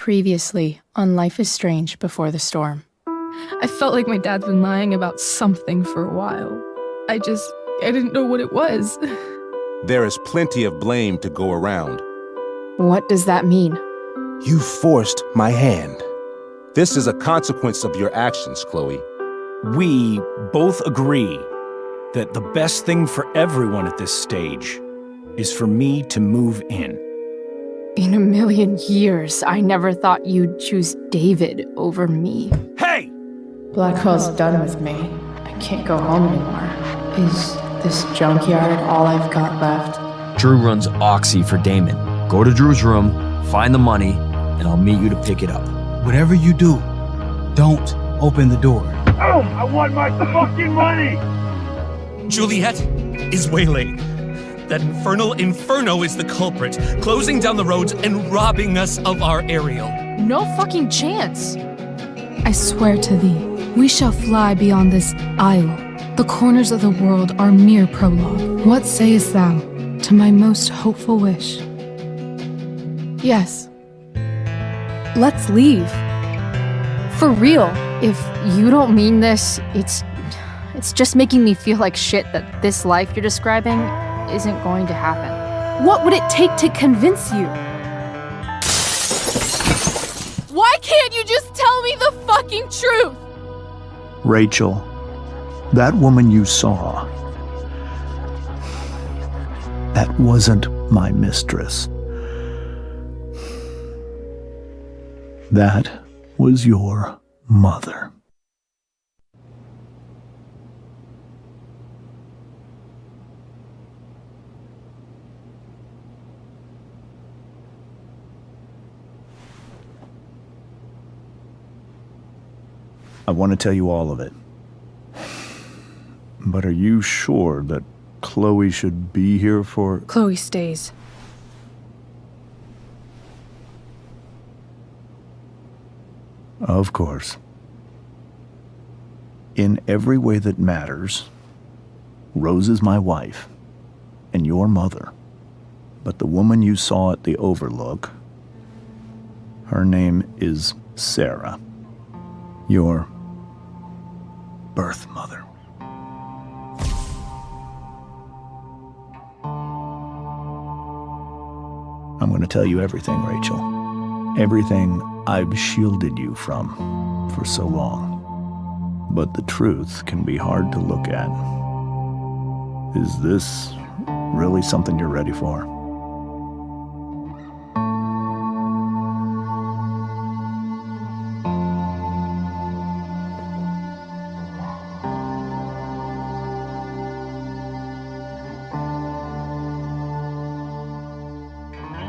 Previously on Life is Strange Before the Storm. I felt like my dad's been lying about something for a while. I didn't know what it was. There is plenty of blame to go around. What does that mean? You forced my hand. This is a consequence of your actions, Chloe. We both agree that the best thing for everyone at this stage is for me to move in. In a million years, I never thought you'd choose David over me. Hey! Blackwell's done with me. I can't go home anymore. Is this junkyard all I've got left? Drew runs Oxy for Damon. Go to Drew's room, find the money, and I'll meet you to pick it up. Whatever you do, don't open the door. Oh, I want my fucking money! Juliet is waylaid. That infernal Inferno is the culprit, closing down the roads and robbing us of our aerial. No fucking chance. I swear to thee, we shall fly beyond this isle. The corners of the world are mere prologue. What sayest thou to my most hopeful wish? Yes. Let's leave. For real. If you don't mean this, it's just making me feel like shit that this life you're describing isn't going to happen. What would it take to convince you? Why can't you just tell me the fucking truth? Rachel, that woman you saw, that wasn't my mistress. That was your mother. I want to tell you all of it. But are you sure that Chloe should be here for... Chloe stays. Of course. In every way that matters, Rose is my wife and your mother. But the woman you saw at the Overlook, her name is Sarah, your birth mother. I'm going to tell you everything, Rachel. Everything I've shielded you from for so long. But the truth can be hard to look at. Is this really something you're ready for?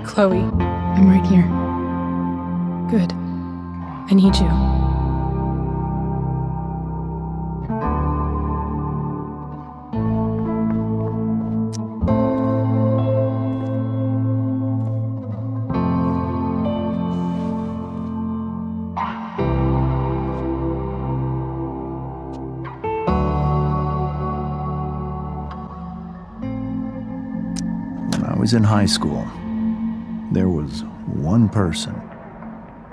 Chloe. I'm right here. Good. I need you. When I was in high school, there was one person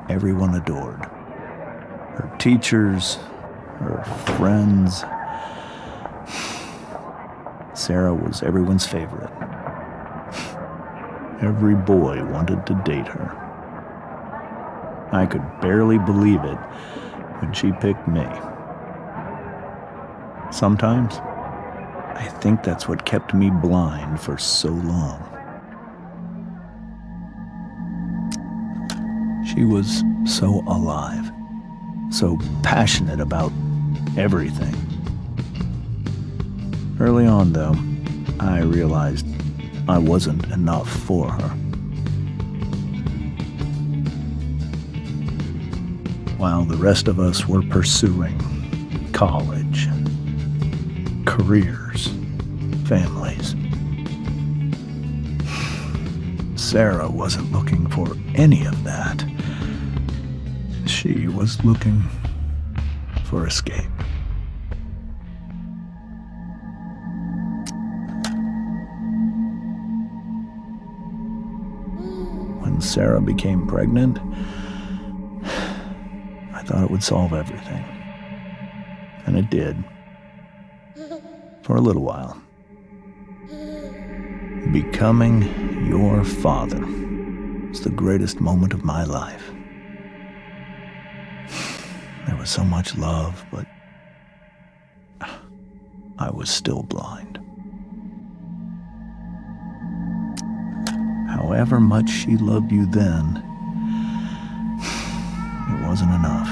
everyone adored. Her teachers, her friends. Sarah was everyone's favorite. Every boy wanted to date her. I could barely believe it when she picked me. Sometimes, I think that's what kept me blind for so long. She was so alive, so passionate about everything. Early on, though, I realized I wasn't enough for her. While the rest of us were pursuing college, careers, families, Sarah wasn't looking for any of that. She was looking for escape. When Sarah became pregnant, thought it would solve everything. And it did. For a little while. Becoming your father was the greatest moment of my life. There was so much love, but I was still blind. However much she loved you then, it wasn't enough.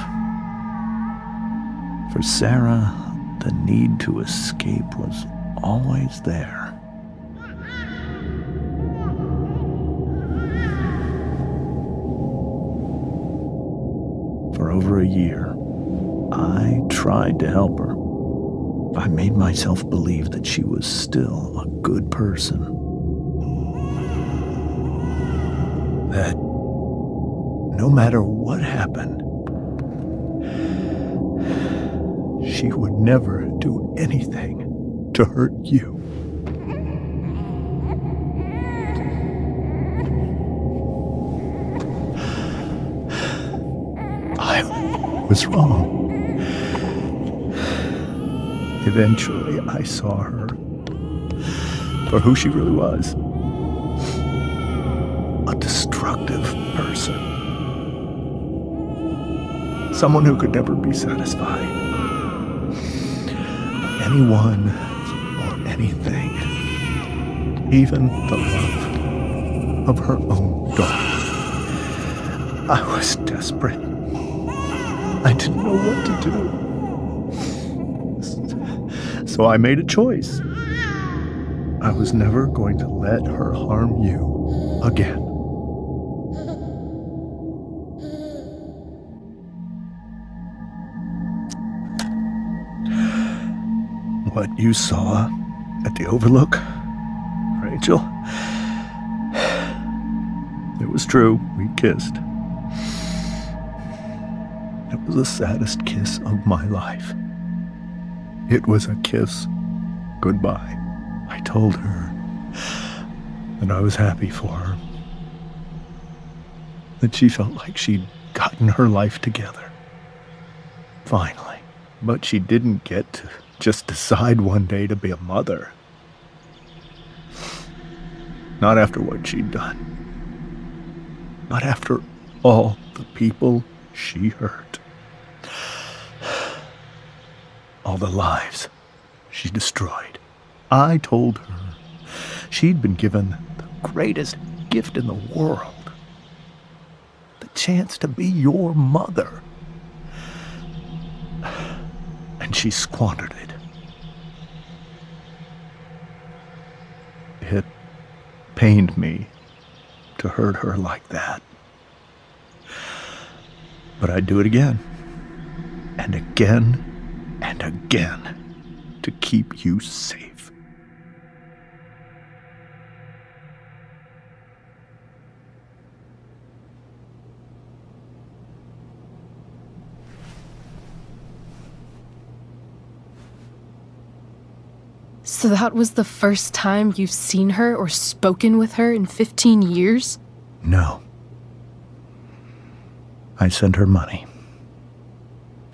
For Sarah, the need to escape was always there. For over a year, I tried to help her. I made myself believe that she was still a good person. That no matter what happened, she would never do anything to hurt you. I was wrong. Eventually, I saw her for who she really was. A destructive person. Someone who could never be satisfied. Anyone or anything. Even the love of her own daughter. I was desperate. I didn't know what to do. So I made a choice. I was never going to let her harm you again. What you saw at the Overlook, Rachel, it was true. We kissed. It was the saddest kiss of my life. It was a kiss goodbye. I told her that I was happy for her. That she felt like she'd gotten her life together. Finally. But she didn't get to just decide one day to be a mother. Not after what she'd done. Not after all the people she hurt. All the lives she destroyed. I told her she'd been given the greatest gift in the world. The chance to be your mother. And she squandered it. It pained me to hurt her like that. But I'd do it again. And again. And again, to keep you safe. So that was the first time you've seen her or spoken with her in 15 years? No. I sent her money.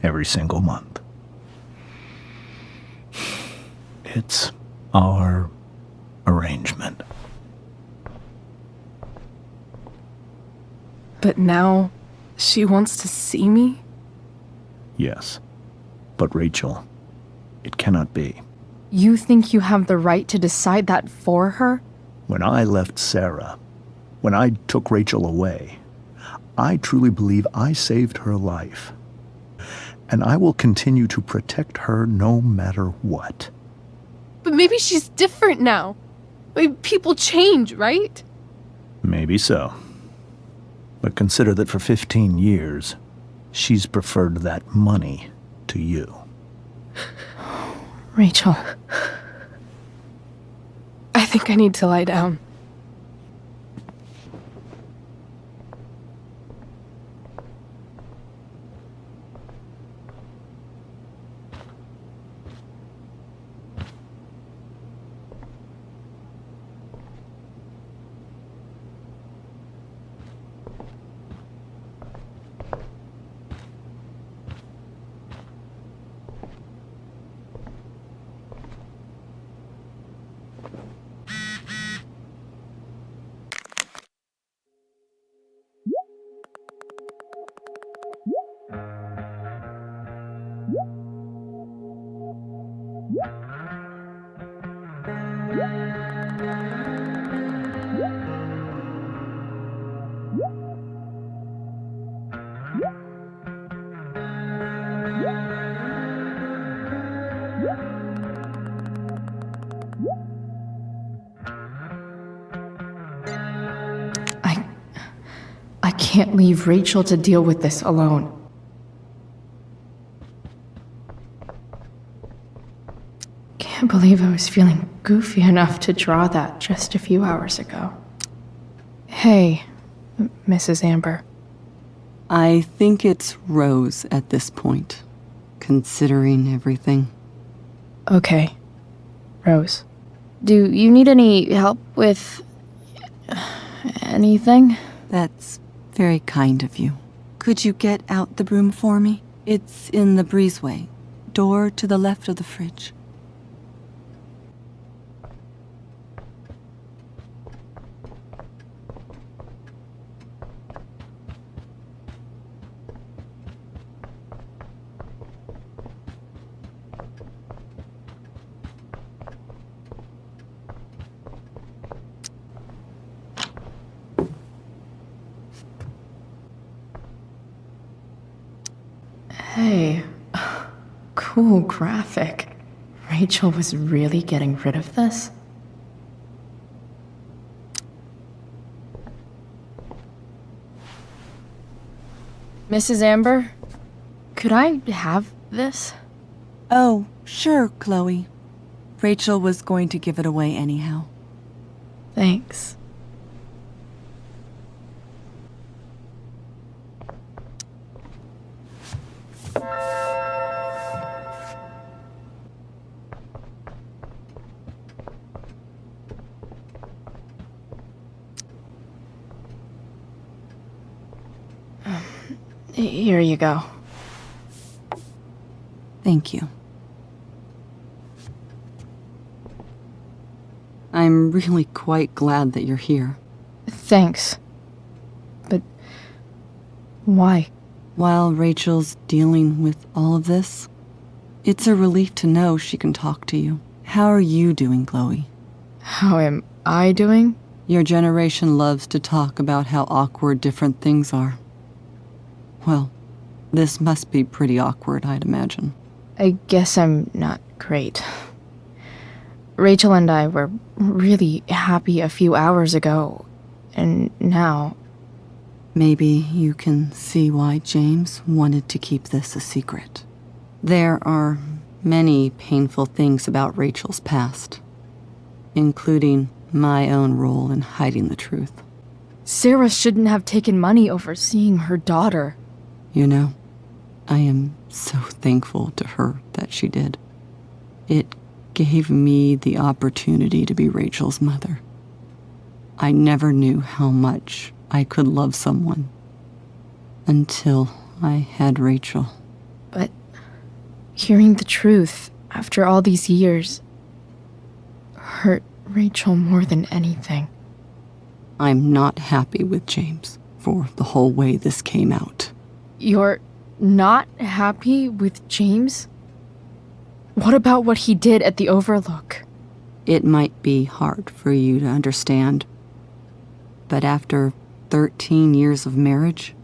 Every single month. It's our arrangement. But now she wants to see me? Yes. But Rachel, it cannot be. You think you have the right to decide that for her? When I left Sarah, when I took Rachel away, I truly believe I saved her life. And I will continue to protect her no matter what. But maybe she's different now. People change, right? Maybe so. But consider that for 15 years, she's preferred that money to you. Rachel. I think I need to lie down. can't leave Rachel to deal with this alone. Can't believe I was feeling goofy enough to draw that just a few hours ago. Hey, Mrs. Amber. I think it's Rose at this point, considering everything. Okay, Rose. Do you need any help with anything? That's very kind of you. Could you get out the broom for me? It's in the breezeway, door to the left of the fridge. Hey, cool graphic. Rachel was really getting rid of this? Mrs. Amber, could I have this? Oh, sure, Chloe. Rachel was going to give it away anyhow. Thanks. Here you go. Thank you. I'm really quite glad that you're here. Thanks. But why? While Rachel's dealing with all of this, it's a relief to know she can talk to you. How are you doing, Chloe? How am I doing? Your generation loves to talk about how awkward different things are. Well, this must be pretty awkward, I'd imagine. I guess I'm not great. Rachel and I were really happy a few hours ago, and now... Maybe you can see why James wanted to keep this a secret. There are many painful things about Rachel's past, including my own role in hiding the truth. Sarah shouldn't have taken money over seeing her daughter. You know, I am so thankful to her that she did. It gave me the opportunity to be Rachel's mother. I never knew how much I could love someone until I had Rachel. But hearing the truth after all these years hurt Rachel more than anything. I'm not happy with James for the whole way this came out. You're not happy with James? What about what he did at the Overlook? It might be hard for you to understand, but after 13 years of marriage,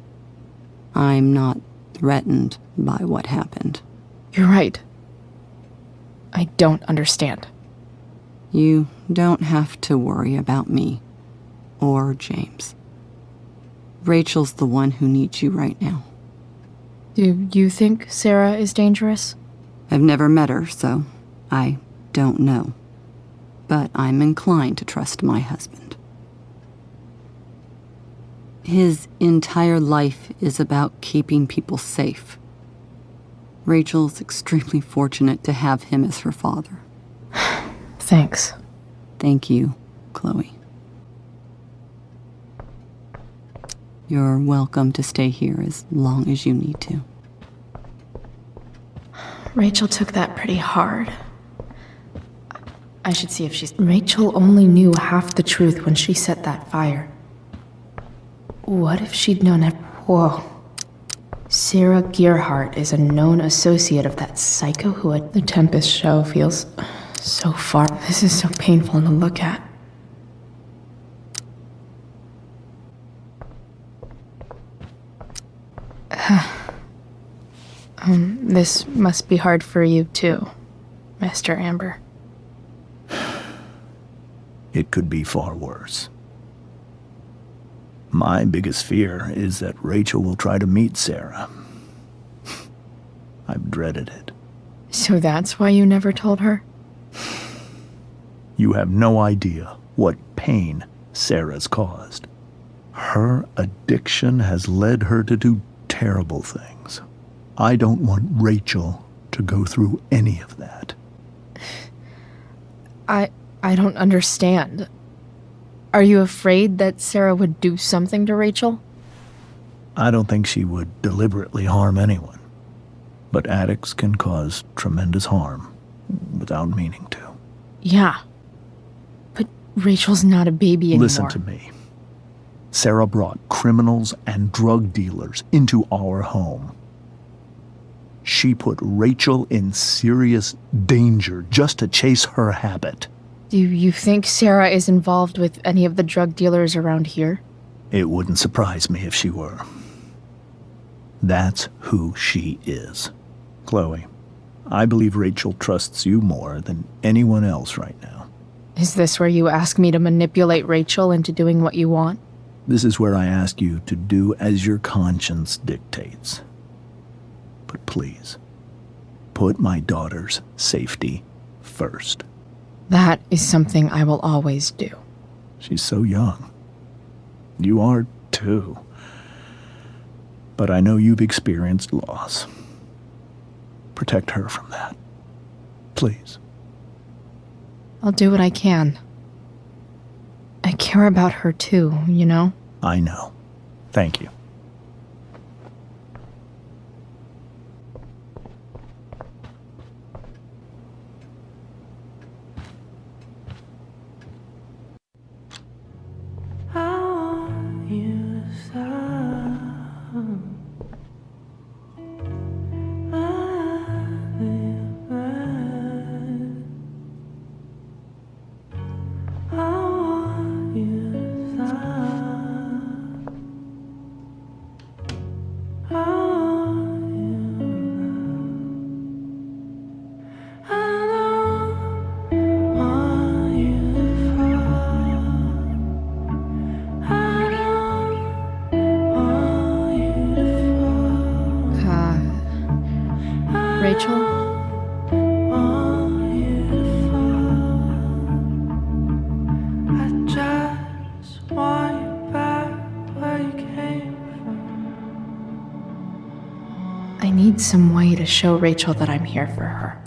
I'm not threatened by what happened. You're right. I don't understand. You don't have to worry about me or James. Rachel's the one who needs you right now. Do you think Sarah is dangerous? I've never met her, so I don't know. But I'm inclined to trust my husband. His entire life is about keeping people safe. Rachel's extremely fortunate to have him as her father. Thanks. Thank you, Chloe. You're welcome to stay here as long as you need to. Rachel took that pretty hard. I should see if she's... Rachel only knew half the truth when she set that fire. What if she'd known it? Whoa. Sarah Gearhart is a known associate of that psycho who had... The Tempest show feels so far. This is so painful to look at. This must be hard for you too, Mr. Amber. It could be far worse. My biggest fear is that Rachel will try to meet Sarah. I've dreaded it. So that's why you never told her? You have no idea what pain Sarah's caused. Her addiction has led her to do terrible things. I don't want Rachel to go through any of that. I don't understand. Are you afraid that Sarah would do something to Rachel? I don't think she would deliberately harm anyone. But addicts can cause tremendous harm without meaning to. Yeah. But Rachel's not a baby anymore. Listen to me. Sarah brought criminals and drug dealers into our home. She put Rachel in serious danger just to chase her habit. Do you think Sarah is involved with any of the drug dealers around here? It wouldn't surprise me if she were. That's who she is. Chloe, I believe Rachel trusts you more than anyone else right now. Is this where you ask me to manipulate Rachel into doing what you want? This is where I ask you to do as your conscience dictates. But please, put my daughter's safety first. That is something I will always do. She's so young. You are too. But I know you've experienced loss. Protect her from that. Please. I'll do what I can. I care about her too, you know? I know. Thank you. Rachel? I need some way to show Rachel that I'm here for her.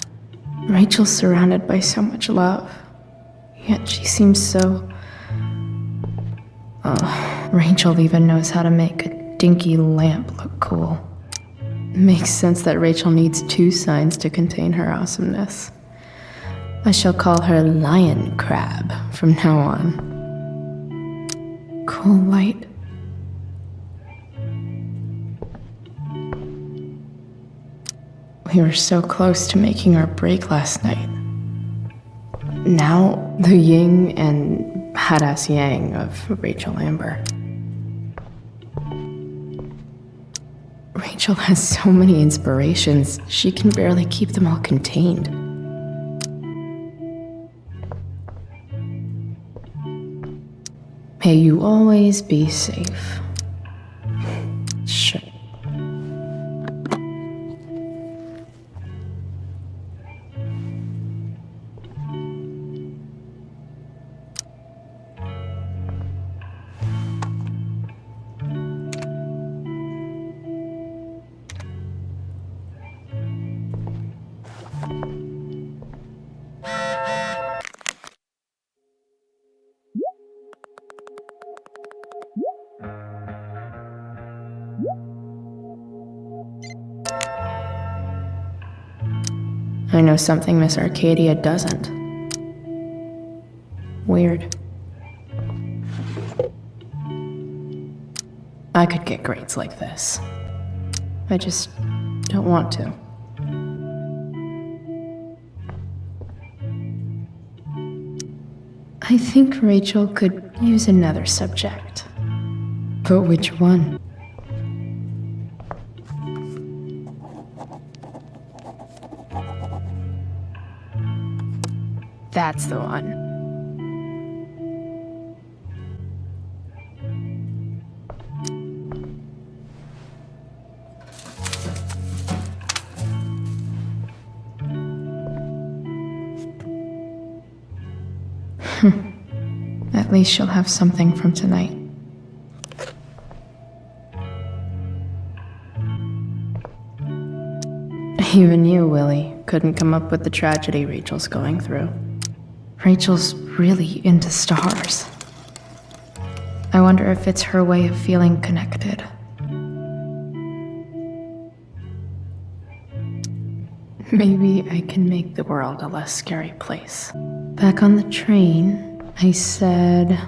Rachel's surrounded by so much love, yet she seems so... Rachel even knows how to make a dinky lamp look cool. Makes sense that Rachel needs 2 signs to contain her awesomeness. I shall call her Lion Crab from now on. Cool light. We were so close to making our break last night. Now, the yin and badass yang of Rachel Amber. Rachel has so many inspirations, she can barely keep them all contained. May you always be safe. Sure. I know something Miss Arcadia doesn't. Weird. I could get grades like this. I just don't want to. I think Rachel could use another subject. But which one? That's the one. At least she'll have something from tonight. Even you, Willie, couldn't come up with the tragedy Rachel's going through. Rachel's really into stars. I wonder if it's her way of feeling connected. Maybe I can make the world a less scary place. Back on the train, I said...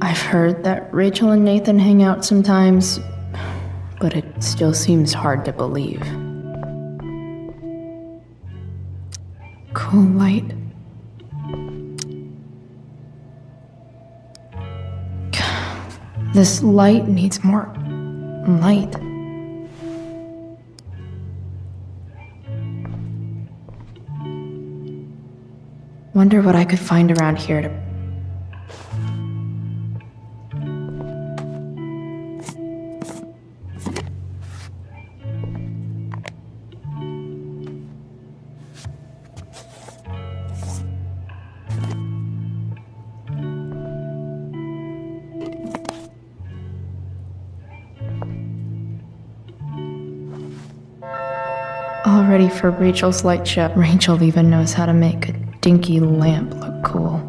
I've heard that Rachel and Nathan hang out sometimes, but it still seems hard to believe. Cool light. This light needs more light. Wonder what I could find around here to... All ready for Rachel's light show. Rachel even knows how to make a dinky lamp look cool.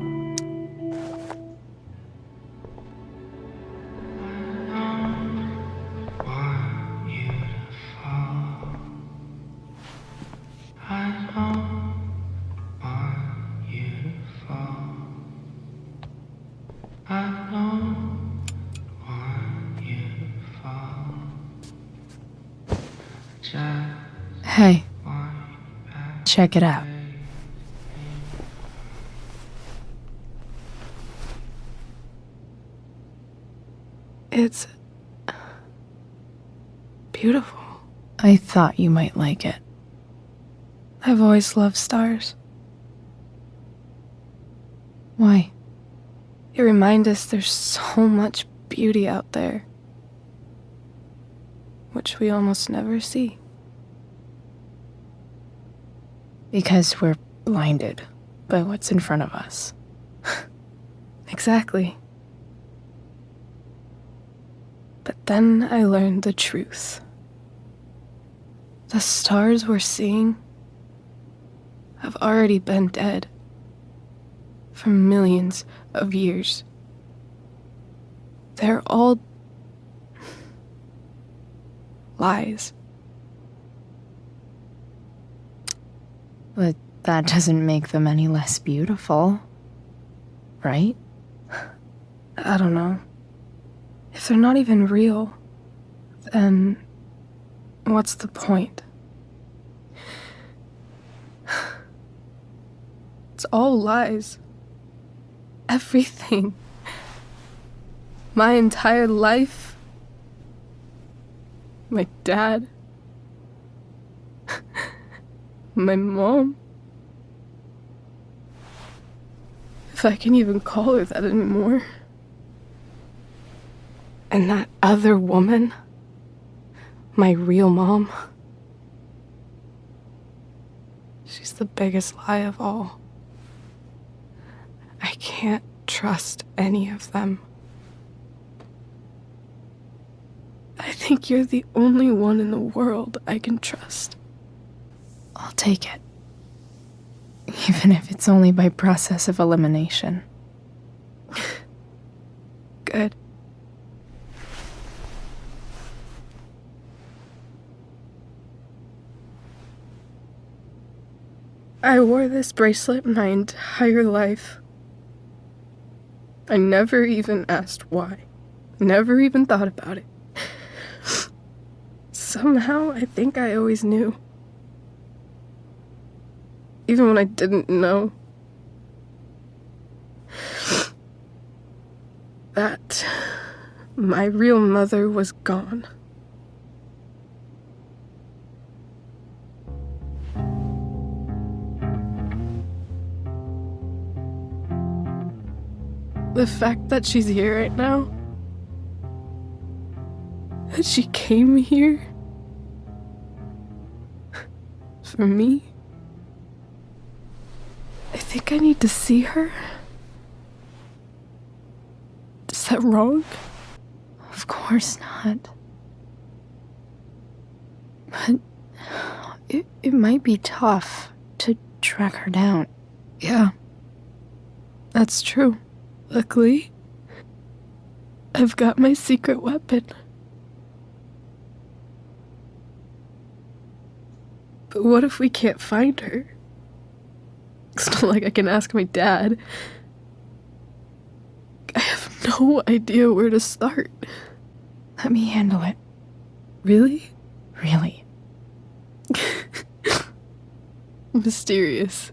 Hey, check it out. It's beautiful. I thought you might like it. I've always loved stars. Why? They remind us there's so much beauty out there, which we almost never see. Because we're blinded by what's in front of us. Exactly. But then I learned the truth. The stars we're seeing have already been dead for millions of years. They're all lies. But that doesn't make them any less beautiful, right? I don't know. If they're not even real, then what's the point? It's all lies. Everything. My entire life. My dad. My mom. If I can even call her that anymore. And that other woman. My real mom. She's the biggest lie of all. I can't trust any of them. I think you're the only one in the world I can trust. I'll take it. Even if it's only by process of elimination. Good. I wore this bracelet my entire life. I never even asked why. Never even thought about it. Somehow, I think I always knew. Even when I didn't know. That my real mother was gone. The fact that she's here right now, that she came here for me, I think I need to see her. Is that wrong? Of course not. But it might be tough to track her down. Yeah, that's true. Luckily, I've got my secret weapon. But what if we can't find her? It's not like I can ask my dad. I have no idea where to start. Let me handle it. Really? Really. Mysterious.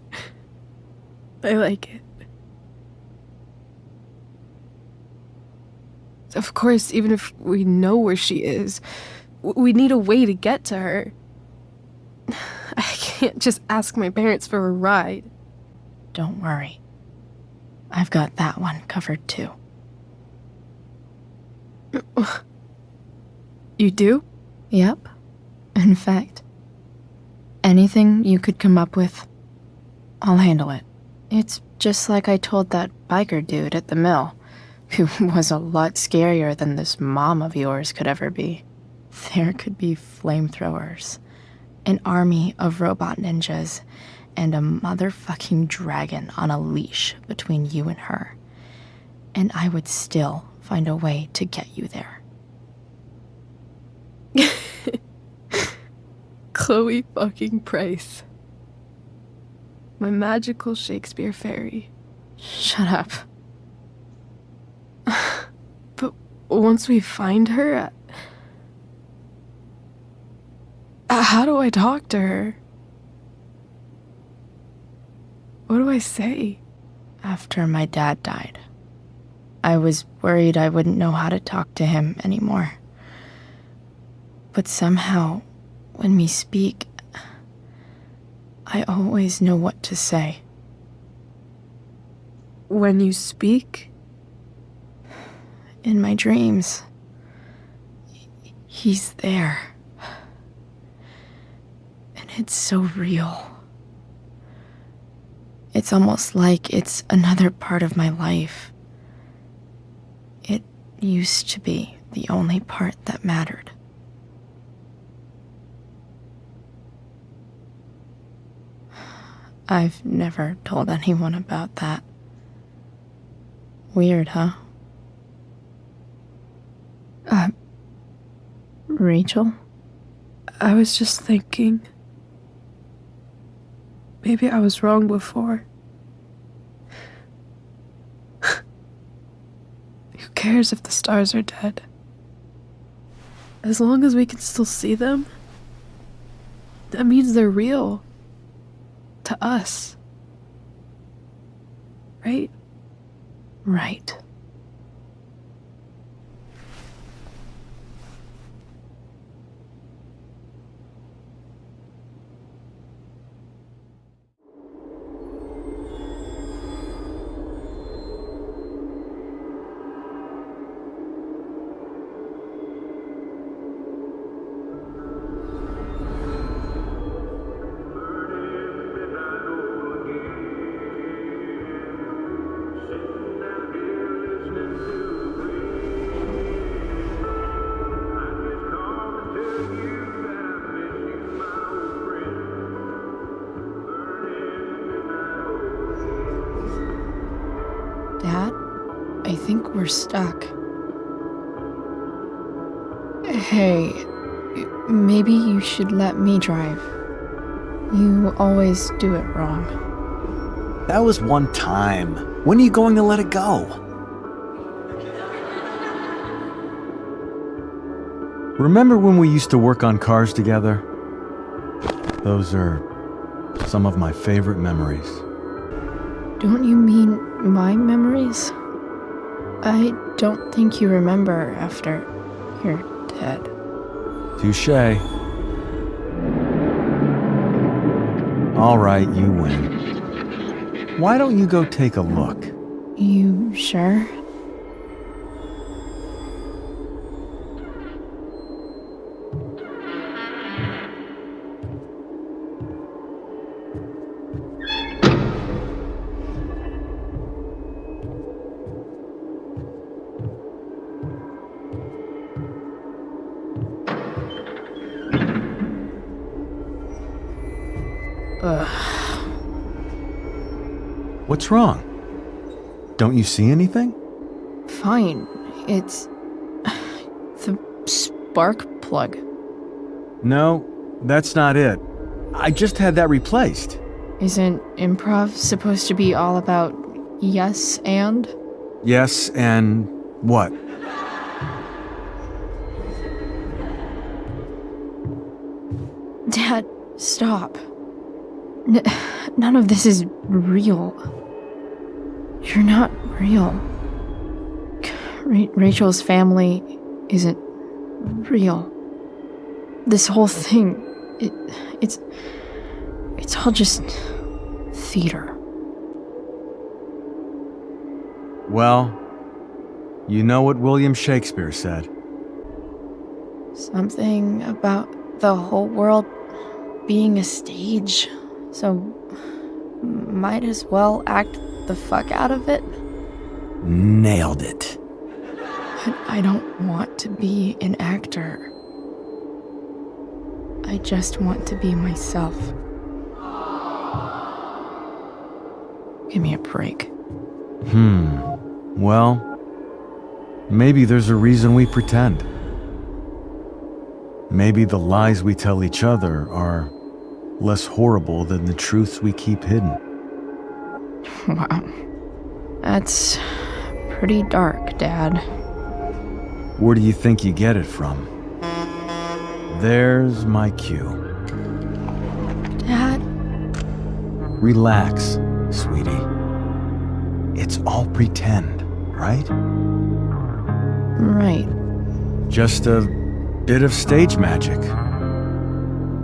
I like it. Of course, even if we know where she is, we need a way to get to her. I can't just ask my parents for a ride. Don't worry. I've got that one covered too. You do? Yep. In fact, anything you could come up with, I'll handle it. It's just like I told that biker dude at the mill, who was a lot scarier than this mom of yours could ever be. There could be flamethrowers, an army of robot ninjas, and a motherfucking dragon on a leash between you and her. And I would still find a way to get you there. Chloe fucking Price. My magical Shakespeare fairy. Shut up. But once we find her, how do I talk to her? What do I say? After my dad died, I was worried I wouldn't know how to talk to him anymore. But somehow, when we speak, I always know what to say. When you speak? In my dreams, he's there. And it's so real. It's almost like it's another part of my life. It used to be the only part that mattered. I've never told anyone about that. Weird, huh? Rachel? I was just thinking. Maybe I was wrong before. Who cares if the stars are dead? As long as we can still see them, that means they're real. To us. Right? Right. Dad, I think we're stuck. Hey, maybe you should let me drive. You always do it wrong. That was one time. When are you going to let it go? Remember when we used to work on cars together? Those are some of my favorite memories. Don't you mean my memories? I don't think you remember after you're dead. Touché. All right, you win. Why don't you go take a look? You sure? What's wrong? Don't you see anything? Fine. It's the spark plug. No, that's not it. I just had that replaced. Isn't improv supposed to be all about yes and? Yes, and what? Dad, stop. None of this is real. You're not real. Rachel's family isn't real. This whole thing, it's all just theater. Well, you know what William Shakespeare said. Something about the whole world being a stage, so might as well act the fuck out of it. Nailed it. But I don't want to be an actor. I just want to be myself. Give me a break. Well, maybe there's a reason we pretend. Maybe the lies we tell each other are less horrible than the truths we keep hidden. Wow. That's pretty dark, Dad. Where do you think you get it from? There's my cue. Dad? Relax, sweetie. It's all pretend, right? Right. Just a bit of stage magic.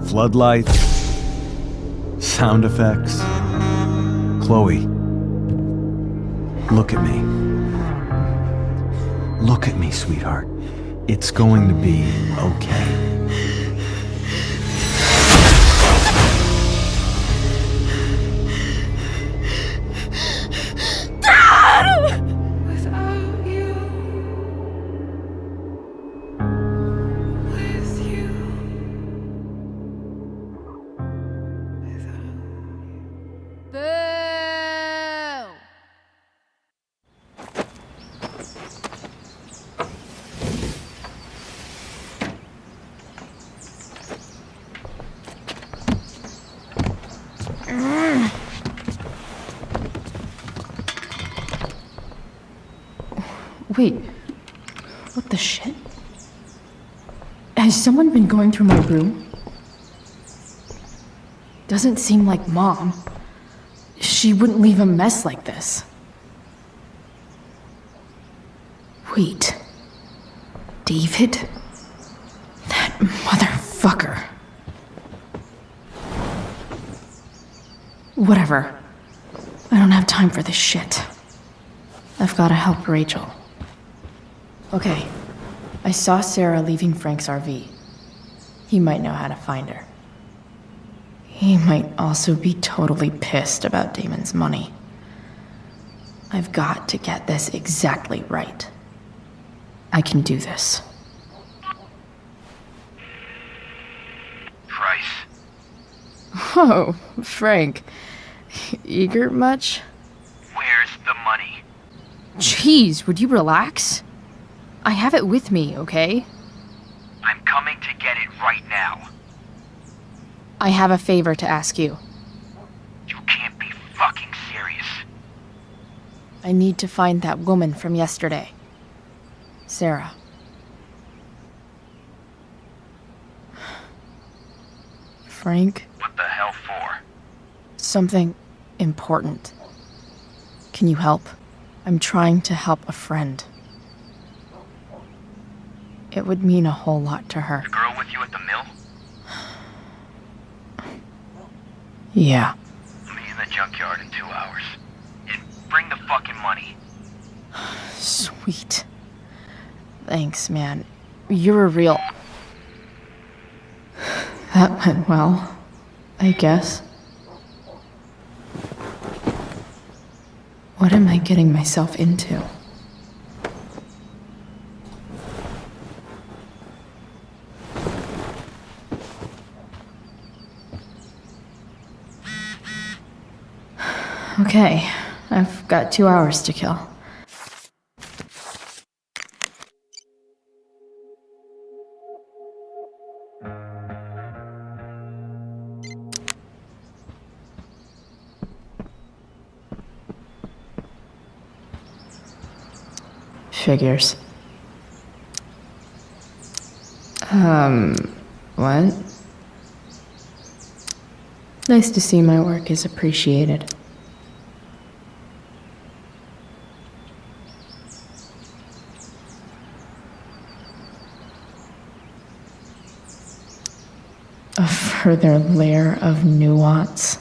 Floodlights, sound effects. Chloe, look at me. Look at me, sweetheart. It's going to be okay. Wait, what the shit? Has someone been going through my room? Doesn't seem like Mom. She wouldn't leave a mess like this. Wait. David? That motherfucker. Whatever. I don't have time for this shit. I've gotta help Rachel. Okay, I saw Sarah leaving Frank's RV. He might know how to find her. He might also be totally pissed about Damon's money. I've got to get this exactly right. I can do this. Price. Oh, Frank. Eager much? Where's the money? Jeez, would you relax? I have it with me, okay? I'm coming to get it right now. I have a favor to ask you. You can't be fucking serious. I need to find that woman from yesterday. Sarah. Frank? What the hell for? Something important. Can you help? I'm trying to help a friend. It would mean a whole lot to her. The girl with you at the mill? Yeah. Meet in the junkyard in 2 hours. And bring the fucking money. Sweet. Thanks, man. You're a real... That went well, I guess. What am I getting myself into? Okay, I've got 2 hours to kill. Figures. What? Nice to see my work is appreciated. A further layer of nuance.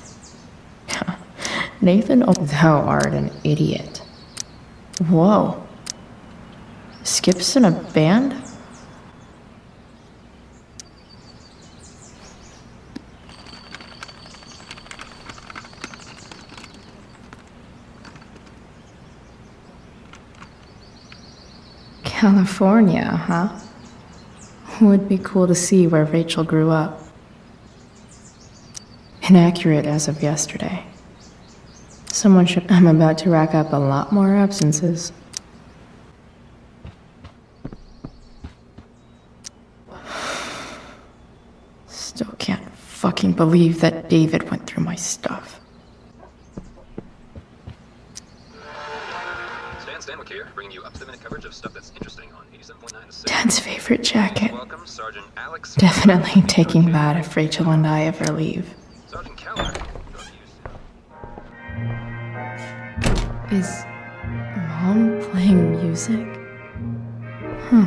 Nathan, thou art an idiot. Whoa. Skips in a band? California, huh? Would be cool to see where Rachel grew up. Inaccurate as of yesterday. Someone should. I'm about to rack up a lot more absences. Still can't fucking believe that David went through my stuff. Stanwick here, bringing you up-to-the-minute coverage of stuff that's interesting on 87.9 to 6. Dad's favorite jacket. Welcome, Sergeant Alex. Definitely taking that if Rachel and I ever leave. Sergeant Keller. Is Mom playing music? Huh.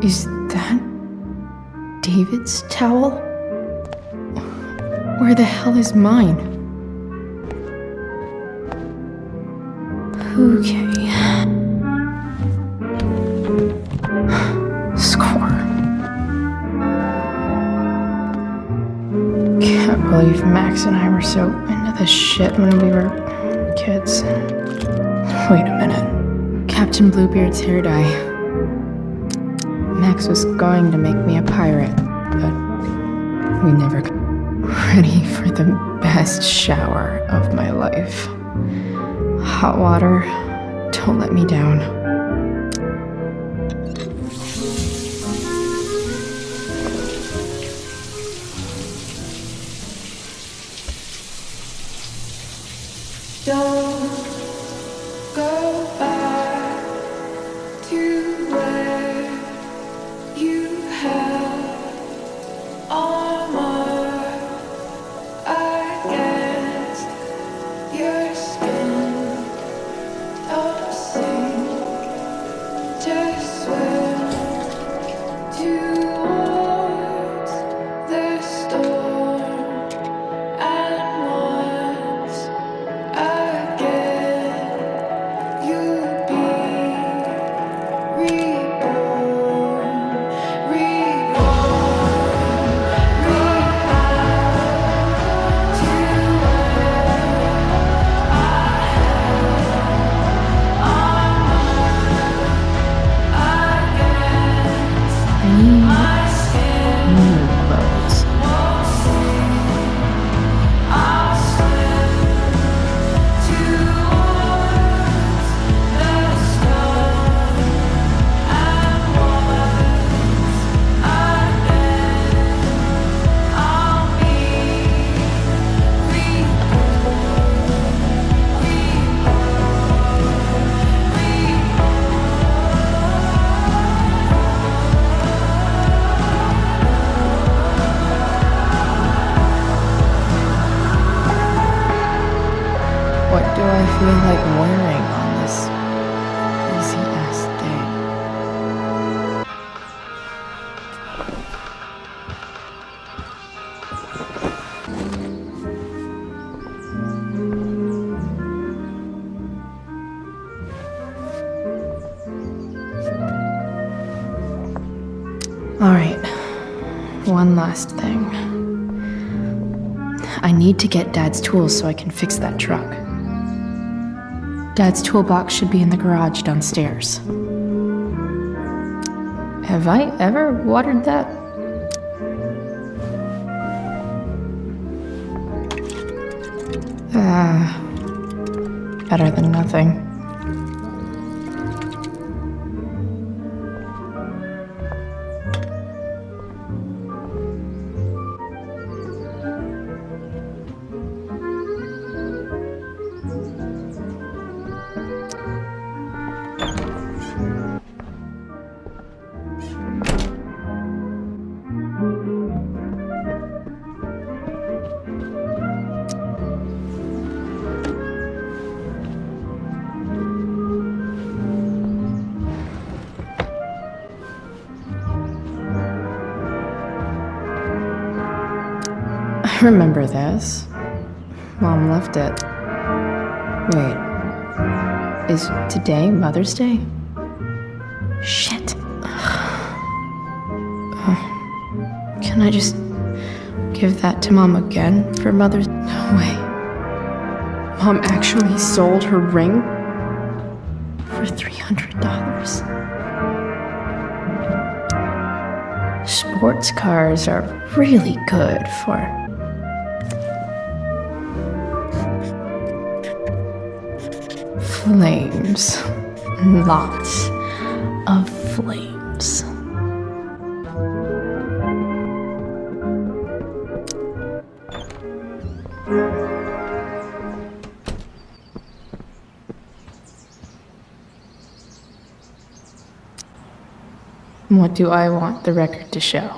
Is that David's towel? Where the hell is mine? Okay. Score. Can't believe Max and I were so into this shit when we were kids. Wait a minute. Captain Bluebeard's hair dye. Max was going to make me a pirate, but we never got ready for the best shower of my life. Hot water, don't let me down. Don't go back to where you have armor against your skin. Don't sink, just swim towards the storm. And once again, you'll be reborn. What do I feel like wearing on this easy ass day? Alright, one last thing. I need to get Dad's tools so I can fix that truck. Dad's toolbox should be in the garage downstairs. Have I ever watered that? Better than nothing. I remember this. Mom left it. Wait. Is today Mother's Day? Shit. Can I just give that to Mom again for Mother's... No way. Mom actually sold her ring for $300. Sports cars are really good for... flames. Lots of flames. What do I want the record to show?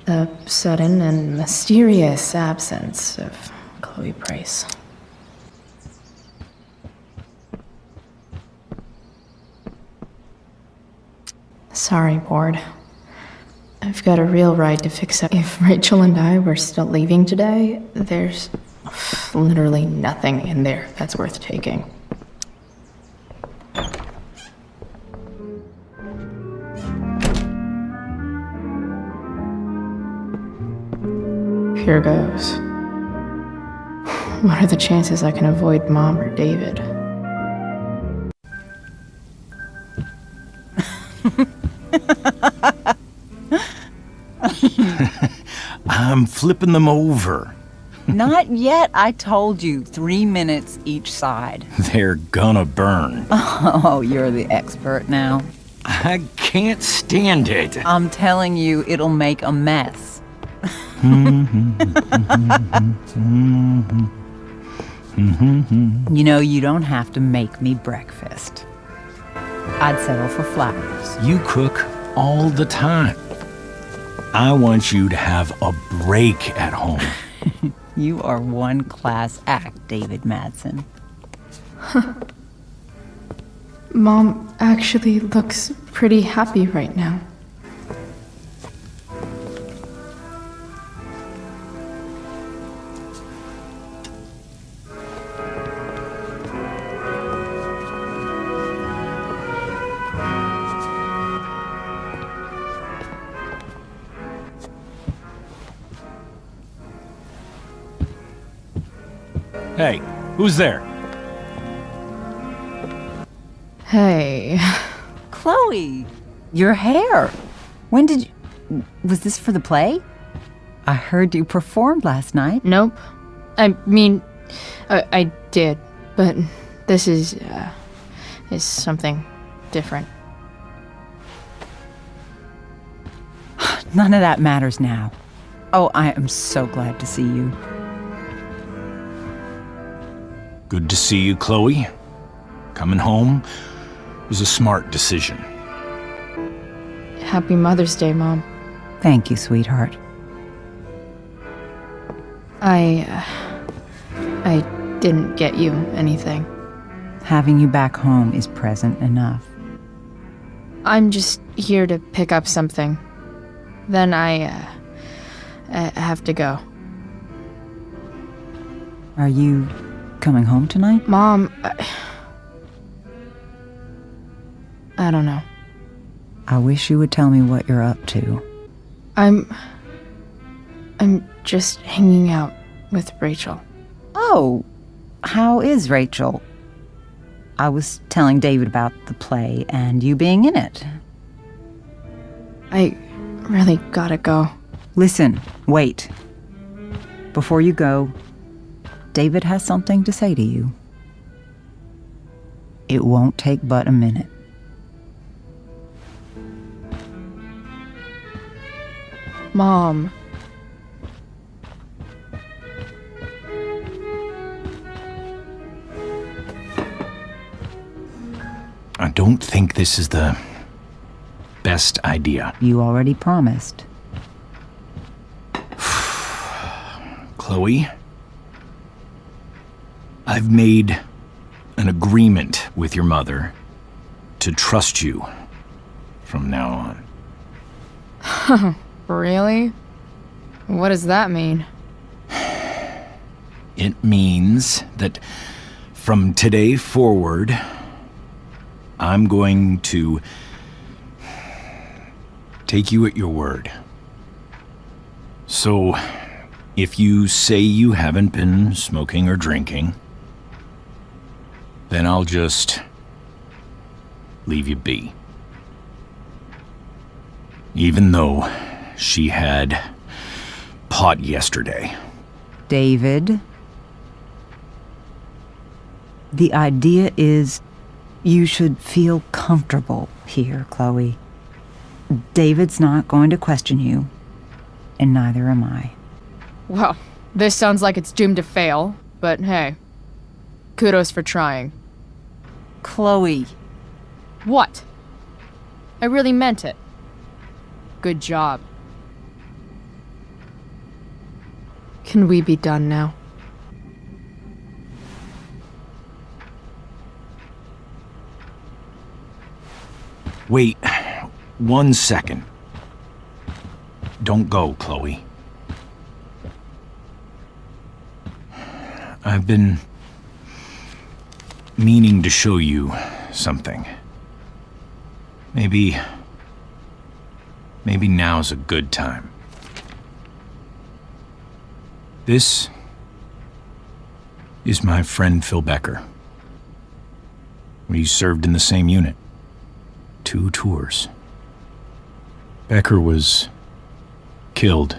The sudden and mysterious absence of Chloe Price. Sorry, board. I've got a real ride to fix up. If Rachel and I were still leaving today, there's literally nothing in there that's worth taking. Here goes. What are the chances I can avoid Mom or David? I'm flipping them over. Not yet. I told you, 3 minutes each side. They're gonna burn. Oh, you're the expert now. I can't stand it. I'm telling you, it'll make a mess. You know, you don't have to make me breakfast. I'd settle for flowers. You cook all the time. I want you to have a break at home. You are one class act, David Madsen. Mom actually looks pretty happy right now. Hey, who's there? Hey. Chloe, your hair. When did you... Was this for the play? I heard you performed last night. Nope. I mean, I did, but this is something different. None of that matters now. Oh, I am so glad to see you. Good to see you, Chloe. Coming home was a smart decision. Happy Mother's Day, Mom. Thank you, sweetheart. I didn't get you anything. Having you back home is present enough. I'm just here to pick up something. Then I have to go. Are you coming home tonight? Mom, I don't know. I wish you would tell me what you're up to. I'm just hanging out with Rachel. Oh, how is Rachel? I was telling David about the play and you being in it. I really gotta go. Listen, wait. Before you go, David has something to say to you. It won't take but a minute. Mom. I don't think this is the best idea. You already promised. Chloe, I've made an agreement with your mother to trust you from now on. Really? What does that mean? It means that from today forward, I'm going to take you at your word. So, if you say you haven't been smoking or drinking, then I'll just leave you be. Even though she had pot yesterday. David, the idea is you should feel comfortable here, Chloe. David's not going to question you, and neither am I. Well, this sounds like it's doomed to fail, but hey, kudos for trying. Chloe. What? I really meant it. Good job. Can we be done now? Wait 1 second. Don't go, Chloe. I've been meaning to show you something. Maybe now's a good time. This is my friend Phil Becker. We served in the same unit. 2 tours. Becker was killed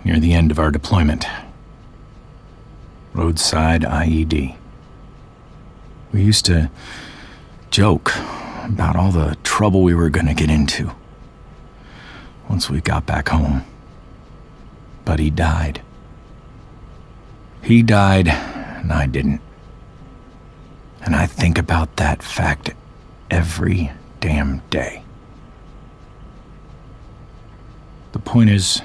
near the end of our deployment. Roadside IED. We used to joke about all the trouble we were gonna get into once we got back home. But he died. He died, and I didn't. And I think about that fact every damn day. The point is,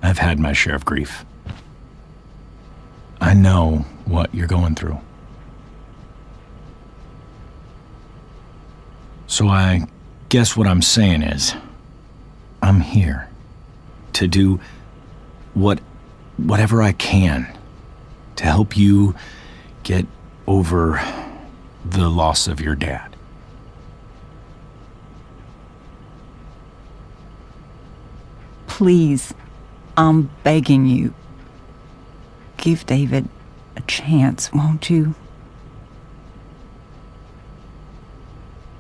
I've had my share of grief. I know what you're going through. So I guess what I'm saying is, I'm here to do whatever I can to help you get over the loss of your dad. Please, I'm begging you. Give David a chance, won't you?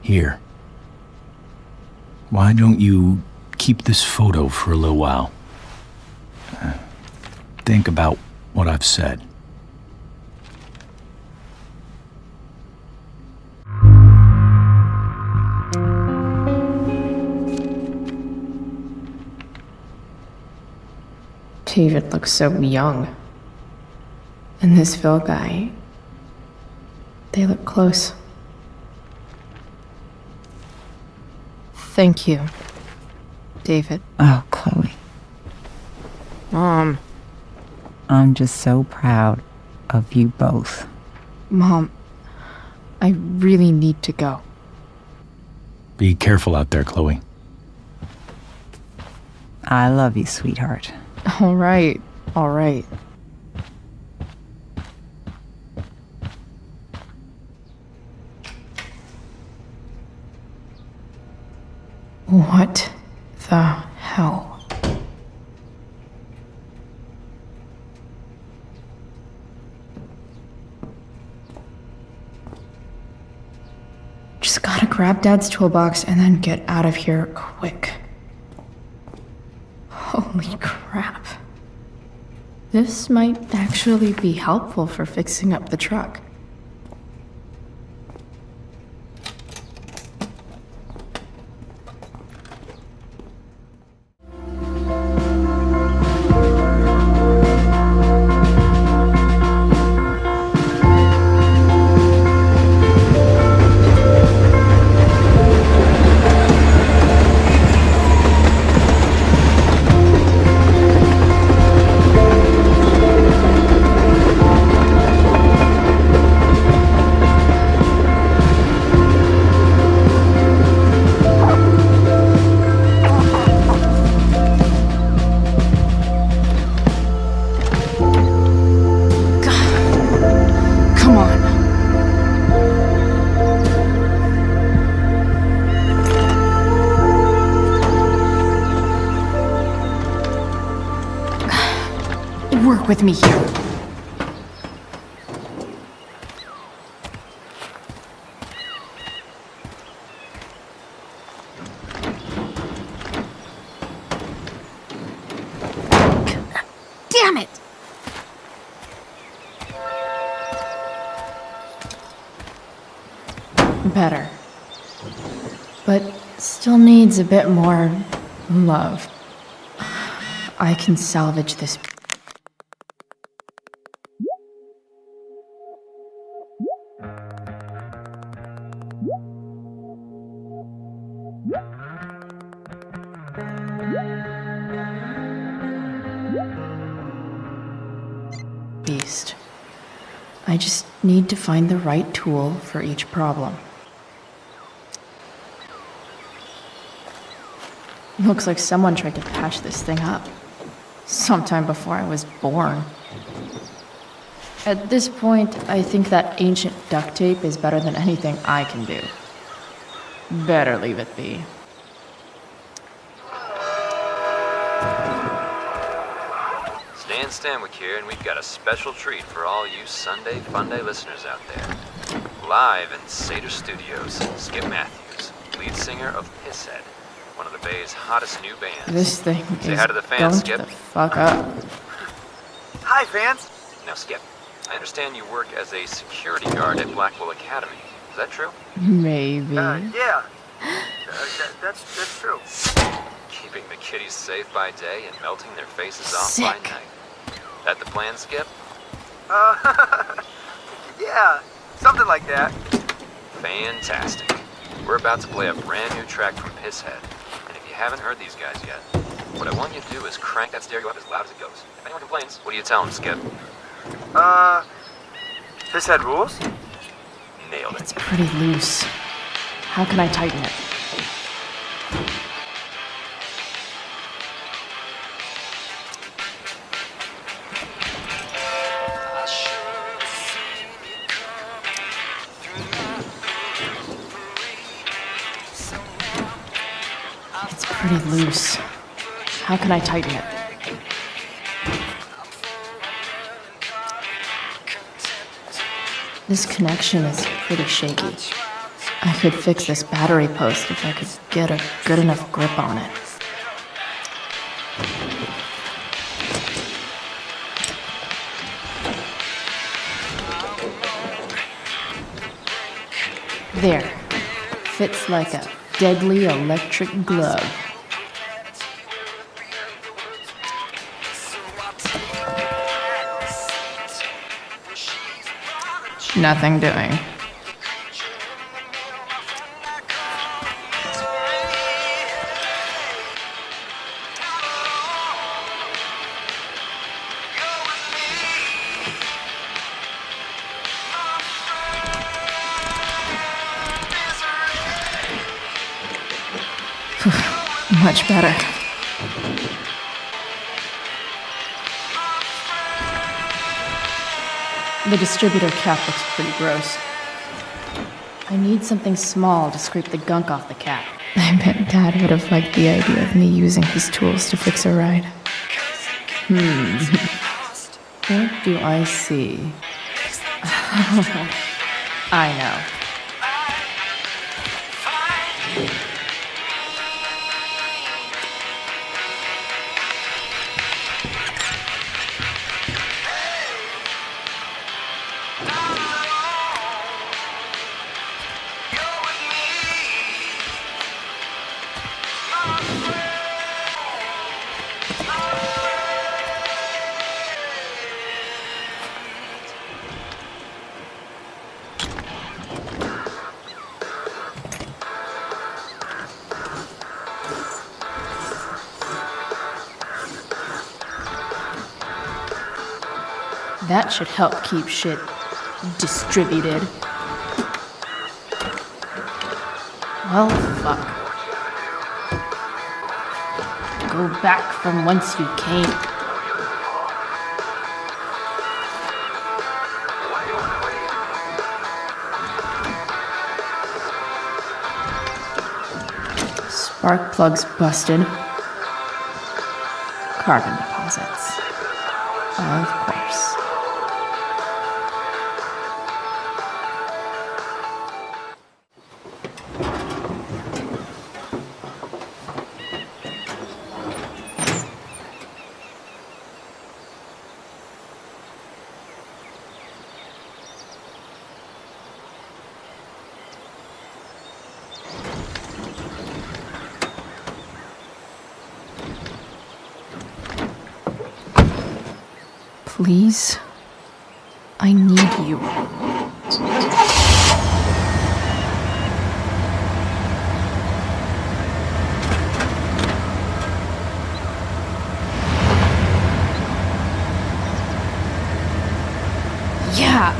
Here. Why don't you keep this photo for a little while? Think about what I've said. David looks so young. And this Phil guy, they look close. Thank you, David. Oh, Chloe. Mom. I'm just so proud of you both. Mom, I really need to go. Be careful out there, Chloe. I love you, sweetheart. All right, all right. What the hell? Just gotta grab Dad's toolbox and then get out of here quick. Holy crap. This might actually be helpful for fixing up the truck. Work with me here. Damn it! Better. But still needs a bit more love. I can salvage this. Beast. I just need to find the right tool for each problem. Looks like someone tried to patch this thing up. Sometime before I was born. At this point, I think that ancient duct tape is better than anything I can do. Better leave it be. Stanwyck here, and we've got a special treat for all you Sunday Funday listeners out there. Live in Seder Studios, Skip Matthews, lead singer of Pisshead, one of the Bay's hottest new bands. This thing Say is hi to the fans, going Skip. to the fuck up. Hi, fans. Now, Skip, I understand you work as a security guard at Blackwell Academy. Is that true? Maybe. Yeah. That's true. Keeping the kiddies safe by day and melting their faces off Sick. by night. That the plan, Skip? Yeah, something like that. Fantastic. We're about to play a brand new track from Pisshead. And if you haven't heard these guys yet, what I want you to do is crank that stereo up as loud as it goes. If anyone complains, what do you tell them, Skip? Pisshead rules? Nailed it. It's pretty loose. How can I tighten it? It's pretty loose. How can I tighten it? This connection is pretty shaky. I could fix this battery post if I could get a good enough grip on it. There. Fits like a deadly electric glove. Nothing doing. Much better. The distributor cap looks pretty gross. I need something small to scrape the gunk off the cap. I bet Dad would have liked the idea of me using his tools to fix a ride. What do I see? I know. That should help keep shit distributed. Well, fuck. Go back from whence you came. Spark plugs busted. Carbon deposits. Of course. Please, I need you. Yeah.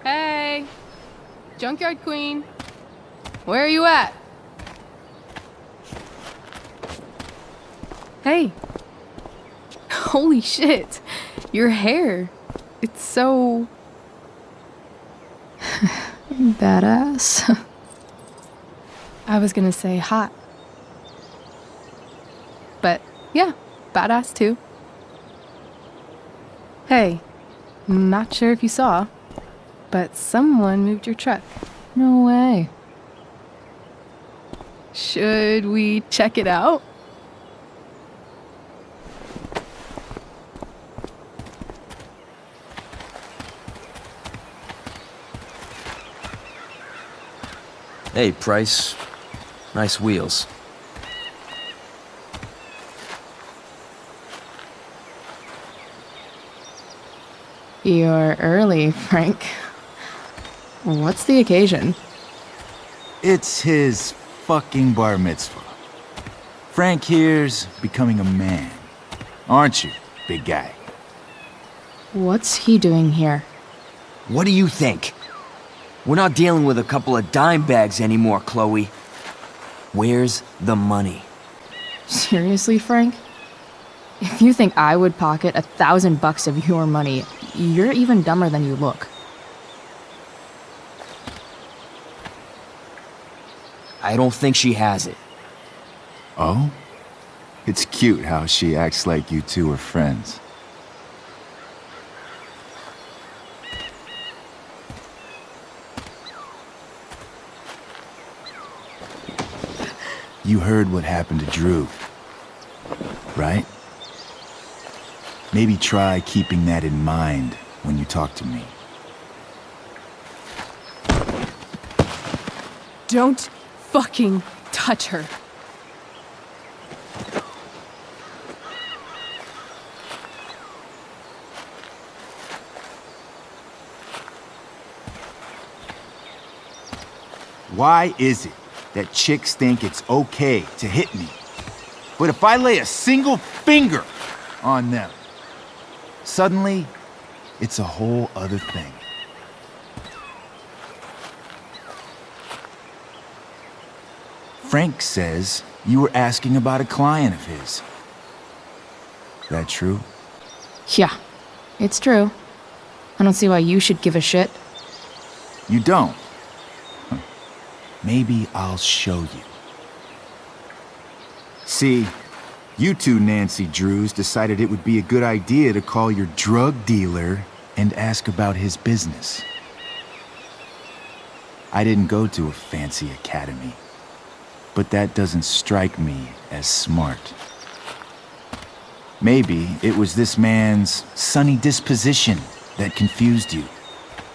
Hey, Junkyard Queen, where are you at? Hey, holy shit, your hair, it's so... Badass. I was gonna say hot. But yeah, badass too. Hey, not sure if you saw, but someone moved your truck. No way. Should we check it out? Hey, Price. Nice wheels. You're early, Frank. What's the occasion? It's his fucking bar mitzvah. Frank here's becoming a man. Aren't you, big guy? What's he doing here? What do you think? We're not dealing with a couple of dime bags anymore, Chloe. Where's the money? Seriously, Frank? If you think I would pocket $1,000 of your money, you're even dumber than you look. I don't think she has it. Oh? It's cute how she acts like you two are friends. You heard what happened to Drew, right? Maybe try keeping that in mind when you talk to me. Don't fucking touch her. Why is it that chicks think it's okay to hit me? But if I lay a single finger on them, suddenly it's a whole other thing. Frank says you were asking about a client of his. That true? Yeah, it's true. I don't see why you should give a shit. You don't? Huh. Maybe I'll show you. See, you two Nancy Drews decided it would be a good idea to call your drug dealer and ask about his business. I didn't go to a fancy academy, but that doesn't strike me as smart. Maybe it was this man's sunny disposition that confused you,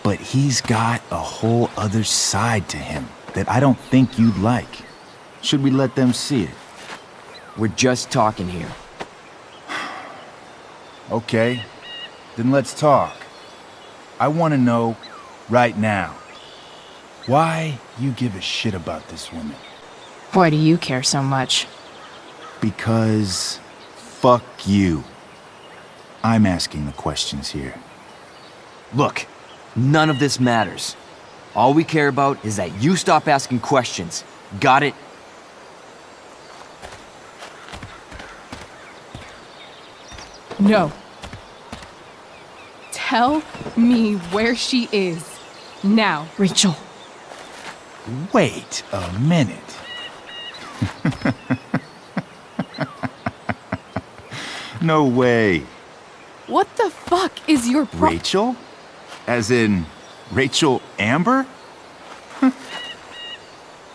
but he's got a whole other side to him that I don't think you'd like. Should we let them see it? We're just talking here. Okay, then let's talk. I want to know right now why you give a shit about this woman. Why do you care so much? Because fuck you. I'm asking the questions here. Look, none of this matters. All we care about is that you stop asking questions. Got it? No. Tell me where she is. Now. Rachel. Wait a minute. No way. What the fuck is your Rachel? As in, Rachel Amber?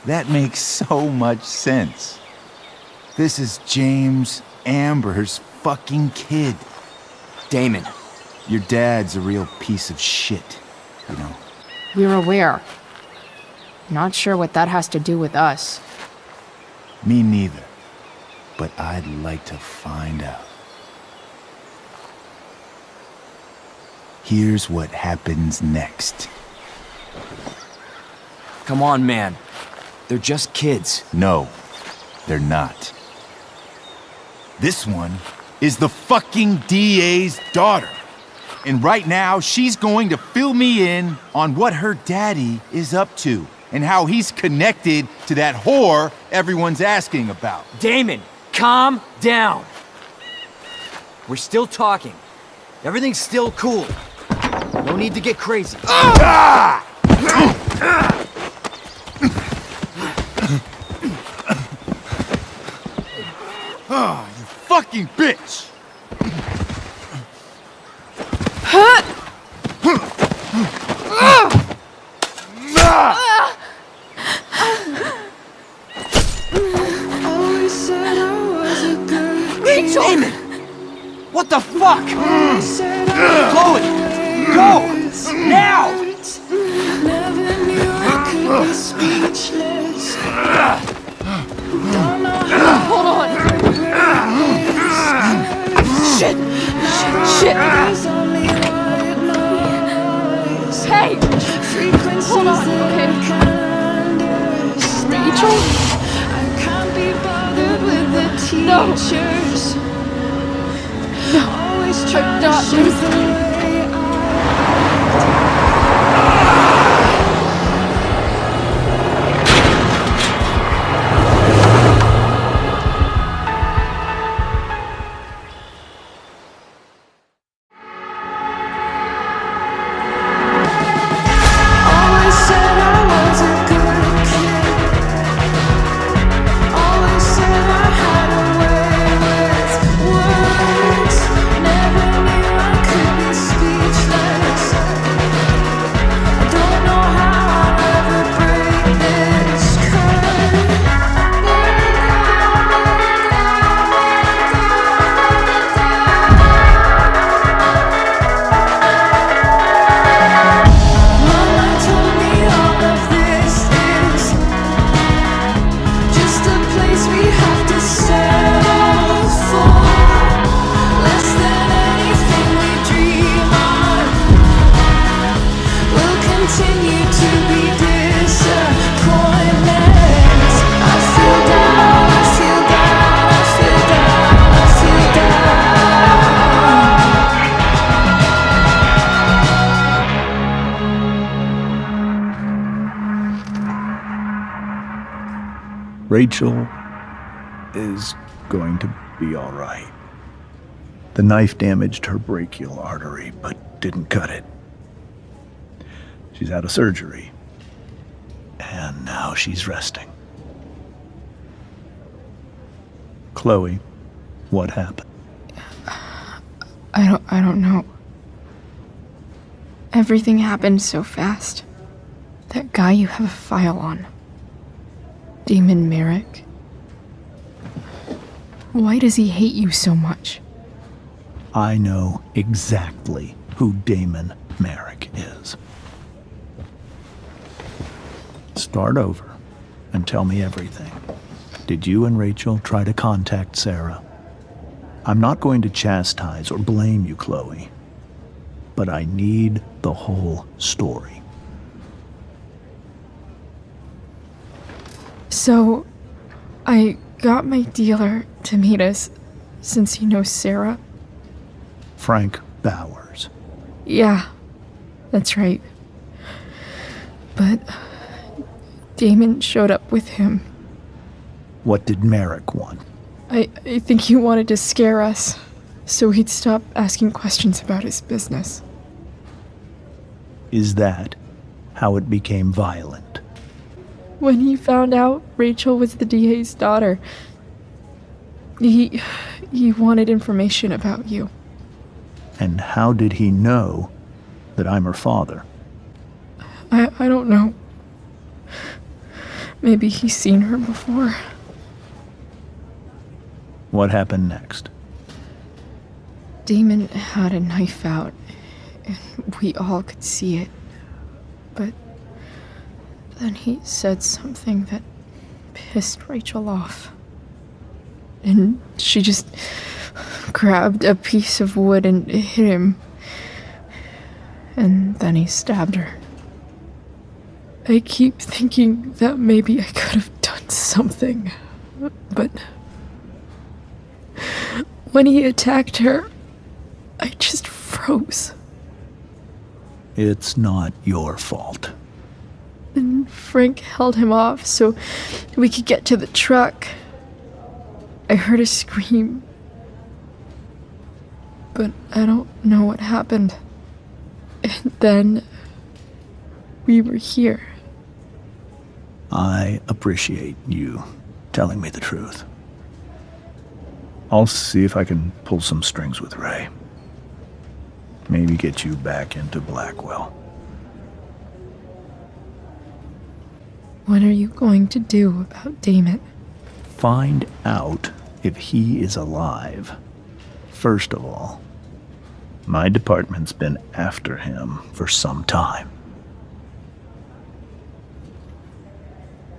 That makes so much sense. This is James Amber's fucking kid. Damon. Your dad's a real piece of shit, you know. We're aware. Not sure what that has to do with us. Me neither. But I'd like to find out. Here's what happens next. Come on, man. They're just kids. No, they're not. This one is the fucking DA's daughter. And right now, she's going to fill me in on what her daddy is up to and how he's connected to that whore everyone's asking about. Damon, calm down. We're still talking. Everything's still cool. No need to get crazy. Ah! Oh, you fucking bitch! Rachel! Damon! What the fuck? Chloe! Go! Now! Hold on! Shit! Shit! Hey! Hold on, okay? Rachel? No! No! I'm not losing you. Rachel is going to be all right. The knife damaged her brachial artery, but didn't cut it. She's out of surgery, and now she's resting. Chloe, what happened? I don't know. Everything happened so fast. That guy you have a file on. Damon Merrick. Why does he hate you so much? I know exactly who Damon Merrick is. Start over and tell me everything. Did you and Rachel try to contact Sarah? I'm not going to chastise or blame you, Chloe, but I need the whole story. So, I got my dealer to meet us, since he knows Sarah. Frank Bowers. Yeah, that's right. But Damon showed up with him. What did Merrick want? I think he wanted to scare us, so he'd stop asking questions about his business. Is that how it became violent? When he found out Rachel was the DA's daughter, he wanted information about you. And how did he know that I'm her father? I don't know. Maybe he's seen her before. What happened next? Damon had a knife out, and we all could see it. But then he said something that pissed Rachel off. And she just grabbed a piece of wood and hit him. And then he stabbed her. I keep thinking that maybe I could have done something, but when he attacked her, I just froze. It's not your fault. And Frank held him off so we could get to the truck. I heard a scream, but I don't know what happened. And then we were here. I appreciate you telling me the truth. I'll see if I can pull some strings with Ray. Maybe get you back into Blackwell. What are you going to do about Damon? Find out if he is alive. First of all, my department's been after him for some time.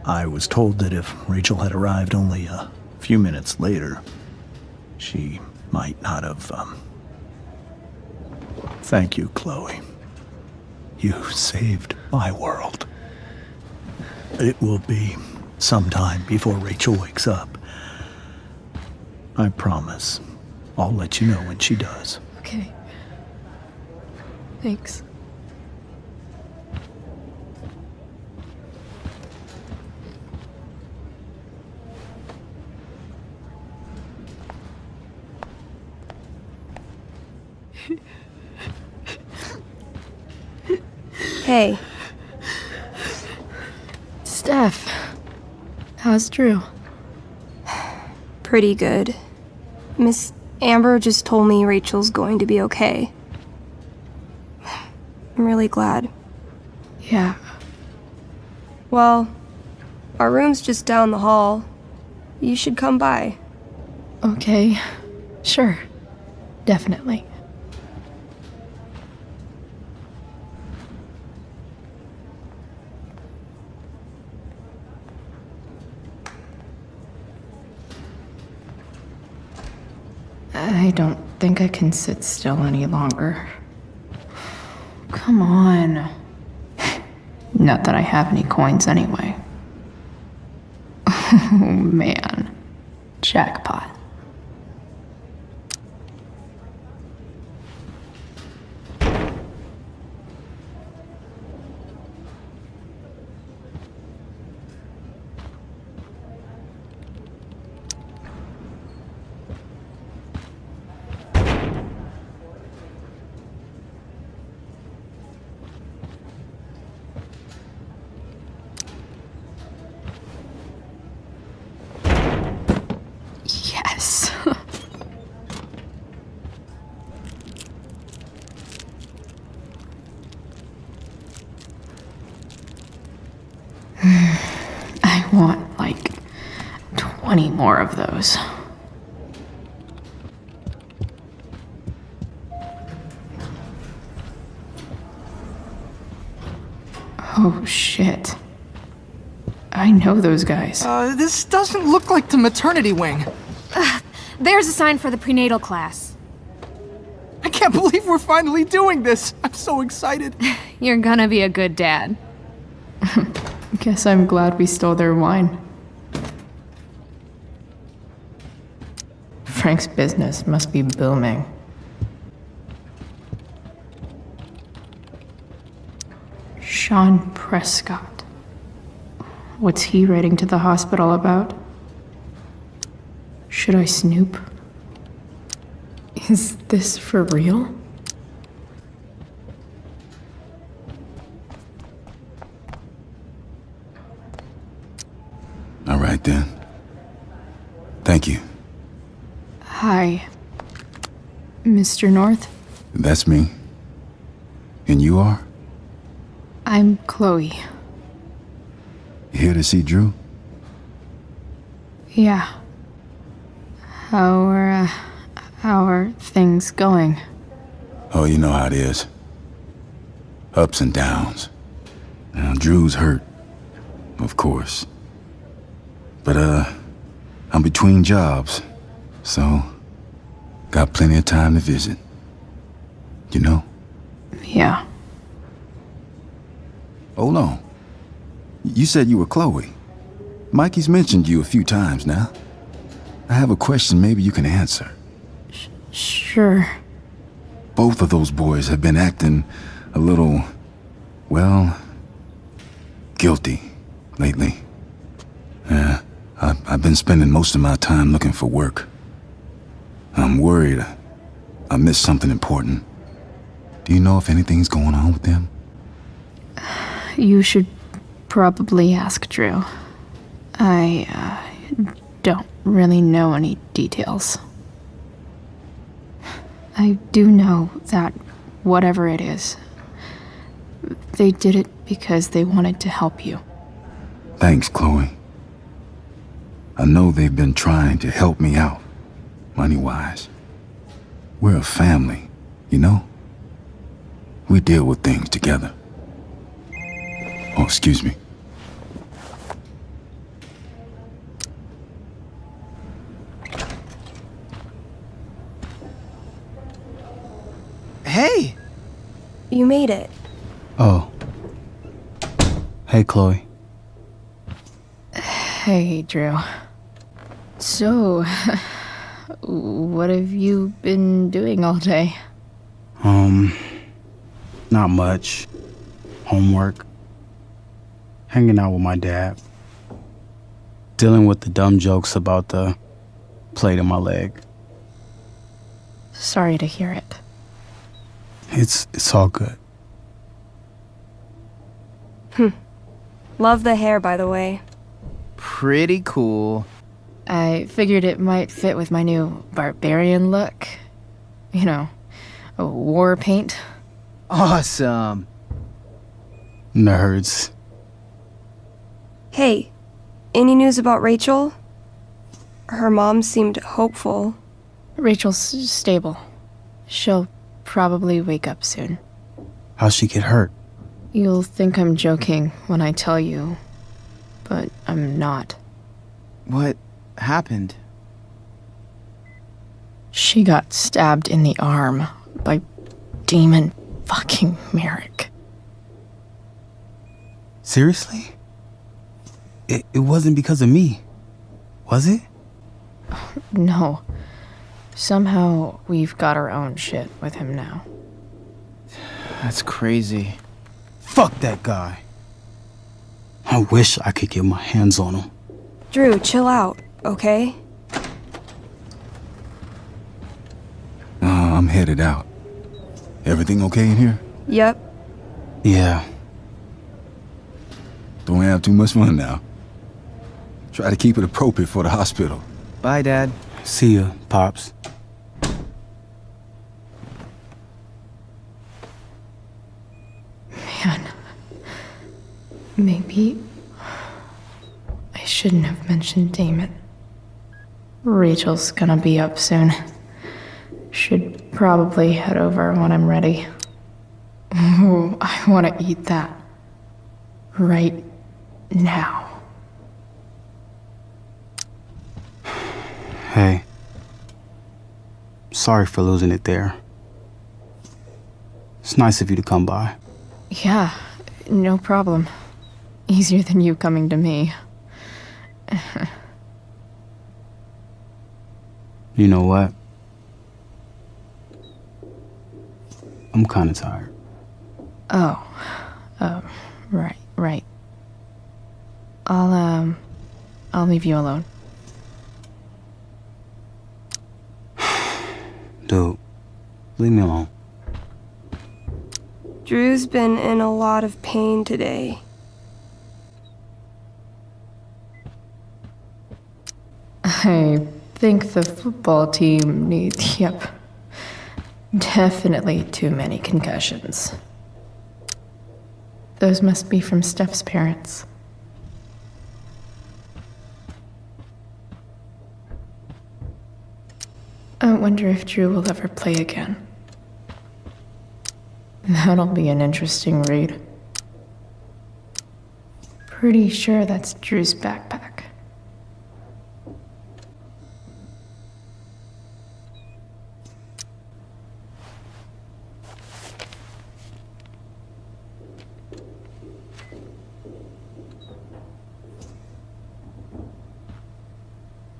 I was told that if Rachel had arrived only a few minutes later, she might not have, Thank you, Chloe. You saved my world. It will be some time before Rachel wakes up. I promise. I'll let you know when she does. Okay. Thanks. Hey. Steph. How's Drew? Pretty good. Miss Amber just told me Rachel's going to be okay. I'm really glad. Yeah. Well, our room's just down the hall. You should come by. Okay. Sure. Definitely. I don't think I can sit still any longer. Come on. Not that I have any coins anyway. Oh man. Jackpot. I want like 20 more of those. Oh shit. I know those guys. This doesn't look like the maternity wing. There's a sign for the prenatal class. I can't believe we're finally doing this. I'm so excited. You're gonna be a good dad. Guess I'm glad we stole their wine. Frank's business must be booming. Sean Prescott. What's he writing to the hospital about? Should I snoop? Is this for real? All right then. Thank you. Hi, Mr. North. That's me. And you are? I'm Chloe. Here to see Drew? Yeah. How are things going? Oh, you know how it is. Ups and downs. Now, Drew's hurt, of course. But, I'm between jobs, so got plenty of time to visit. You know? Yeah. Hold on. You said you were Chloe. Mikey's mentioned you a few times now. I have a question maybe you can answer. Sure. Both of those boys have been acting a little, well, guilty lately. Yeah, I've been spending most of my time looking for work. I'm worried I missed something important. Do you know if anything's going on with them? You should probably ask Drew. I don't really know any details. I do know that whatever it is, they did it because they wanted to help you. Thanks, Chloe. I know they've been trying to help me out, money-wise. We're a family, you know? We deal with things together. Oh, excuse me. Hey! You made it. Oh. Hey, Chloe. Hey, Drew. So, what have you been doing all day? Not much. Homework. Hanging out with my dad. Dealing with the dumb jokes about the plate in my leg. Sorry to hear it. It's all good. Love the hair, by the way. Pretty cool. I figured it might fit with my new barbarian look. You know, a war paint. Awesome. Nerds. Hey, any news about Rachel? Her mom seemed hopeful. Rachel's stable. She'll probably wake up soon. How'd she get hurt? You'll think I'm joking when I tell you, but I'm not. What happened? She got stabbed in the arm by Demon fucking Merrick. Seriously? It wasn't because of me, was it? No. Somehow we've got our own shit with him now. That's crazy. Fuck that guy. I wish I could get my hands on him. Drew, chill out, okay? I'm headed out. Everything okay in here? Yep. Yeah. Don't have too much fun now. Try to keep it appropriate for the hospital. Bye, Dad. See ya, Pops. Man. Maybe shouldn't have mentioned Damon. Rachel's gonna be up soon. Should probably head over when I'm ready. Ooh, I want to eat that. Right now. Hey. Sorry for losing it there. It's nice of you to come by. Yeah, no problem. Easier than you coming to me. You know what? I'm kind of tired. Oh, right. I'll leave you alone. Dude, leave me alone. Drew's been in a lot of pain today. I think the football team needs, definitely too many concussions. Those must be from Steph's parents. I wonder if Drew will ever play again. That'll be an interesting read. Pretty sure that's Drew's backpack.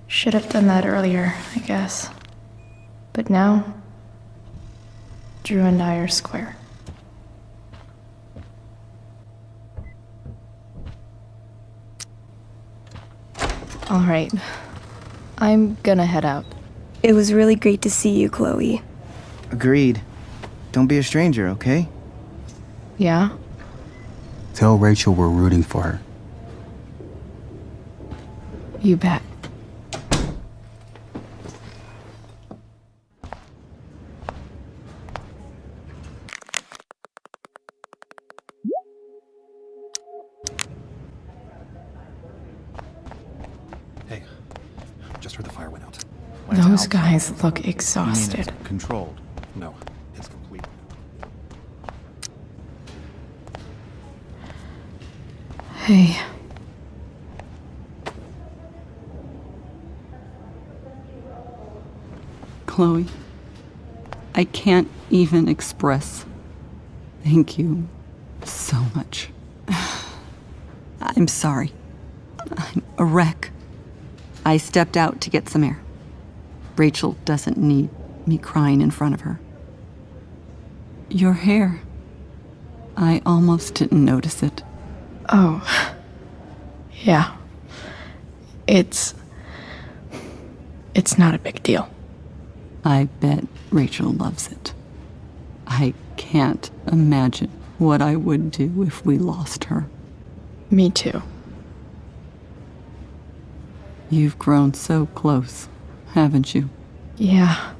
Should have done that earlier, I guess. But now, Drew and I are square. All right, I'm gonna head out. It was really great to see you, Chloe. Agreed. Don't be a stranger, okay? Yeah? Tell Rachel we're rooting for her. You bet. Just heard the fire went out. Those guys look exhausted. Controlled. No, it's complete. Hey. Chloe, I can't even express thank you so much. I'm sorry. I'm a wreck. I stepped out to get some air. Rachel doesn't need me crying in front of her. Your hair. I almost didn't notice it. Oh. Yeah. It's not a big deal. I bet Rachel loves it. I can't imagine what I would do if we lost her. Me too. You've grown so close, haven't you? Yeah.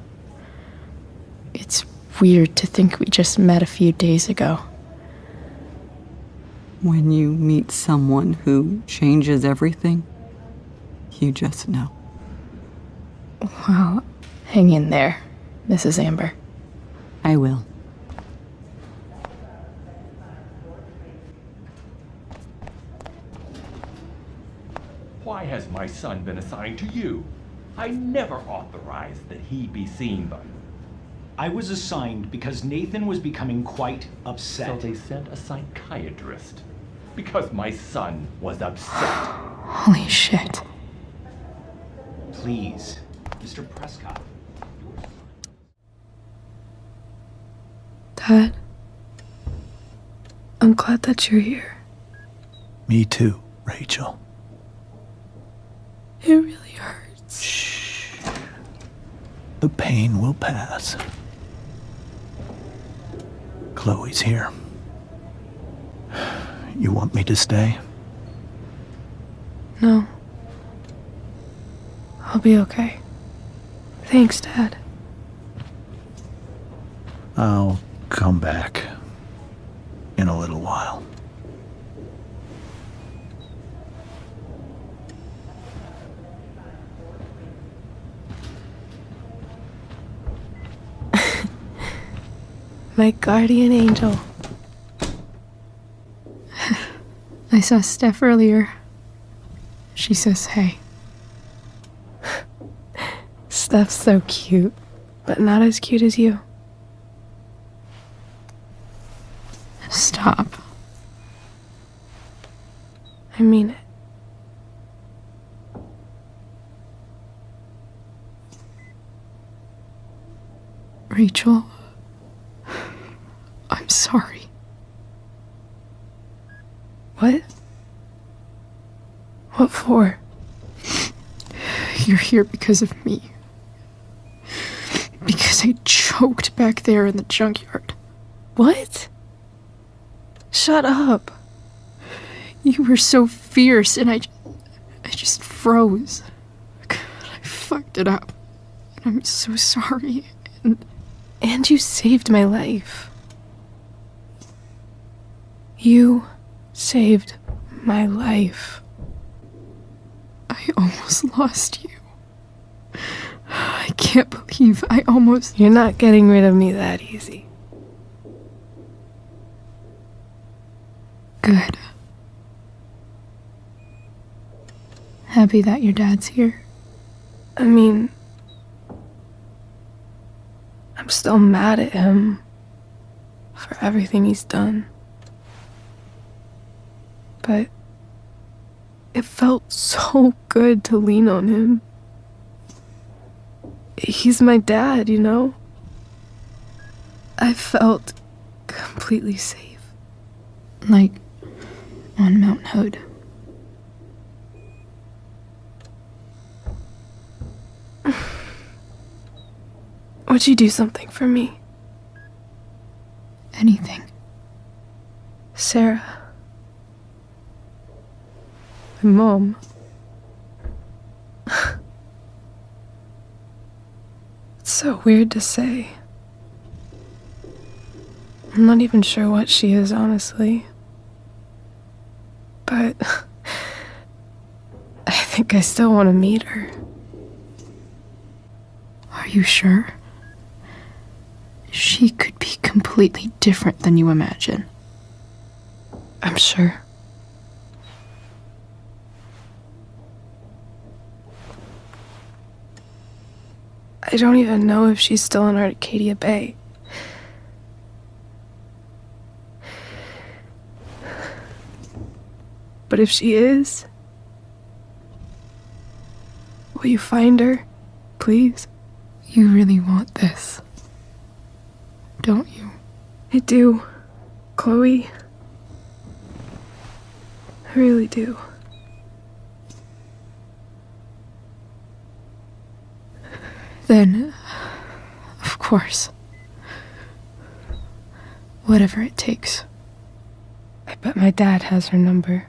It's weird to think we just met a few days ago. When you meet someone who changes everything, you just know. Well, hang in there, Mrs. Amber. I will. Why has my son been assigned to you? I never authorized that he be seen by you. I was assigned because Nathan was becoming quite upset. So they sent a psychiatrist. Because my son was upset. Holy shit. Please, Mr. Prescott. Dad, I'm glad that you're here. Me too, Rachel. It really hurts. Shh. The pain will pass. Chloe's here. You want me to stay? No. I'll be okay. Thanks, Dad. I'll come back in a little while. My guardian angel. I saw Steph earlier. She says hey. Steph's so cute, but not as cute as you. Stop. I mean it. Rachel, I'm sorry. What? What for? You're here because of me. Because I choked back there in the junkyard. What? Shut up. You were so fierce and I just froze. God, I fucked it up. And I'm so sorry. And you saved my life. You saved my life. I almost lost you. I can't believe I almost... You're not getting rid of me that easy. Good. Happy that your dad's here. I mean... I'm still mad at him for everything he's done. But it felt so good to lean on him. He's my dad, you know? I felt completely safe. Like on Mount Hood. Would you do something for me? Anything. Sarah. My mom. It's so weird to say. I'm not even sure what she is, honestly. But I think I still want to meet her. Are you sure? She could be completely different than you imagine. I'm sure. I don't even know if she's still in Arcadia Bay. But if she is, will you find her, please? You really want this, don't you? I do, Chloe. I really do. Then, of course, whatever it takes. I bet my dad has her number.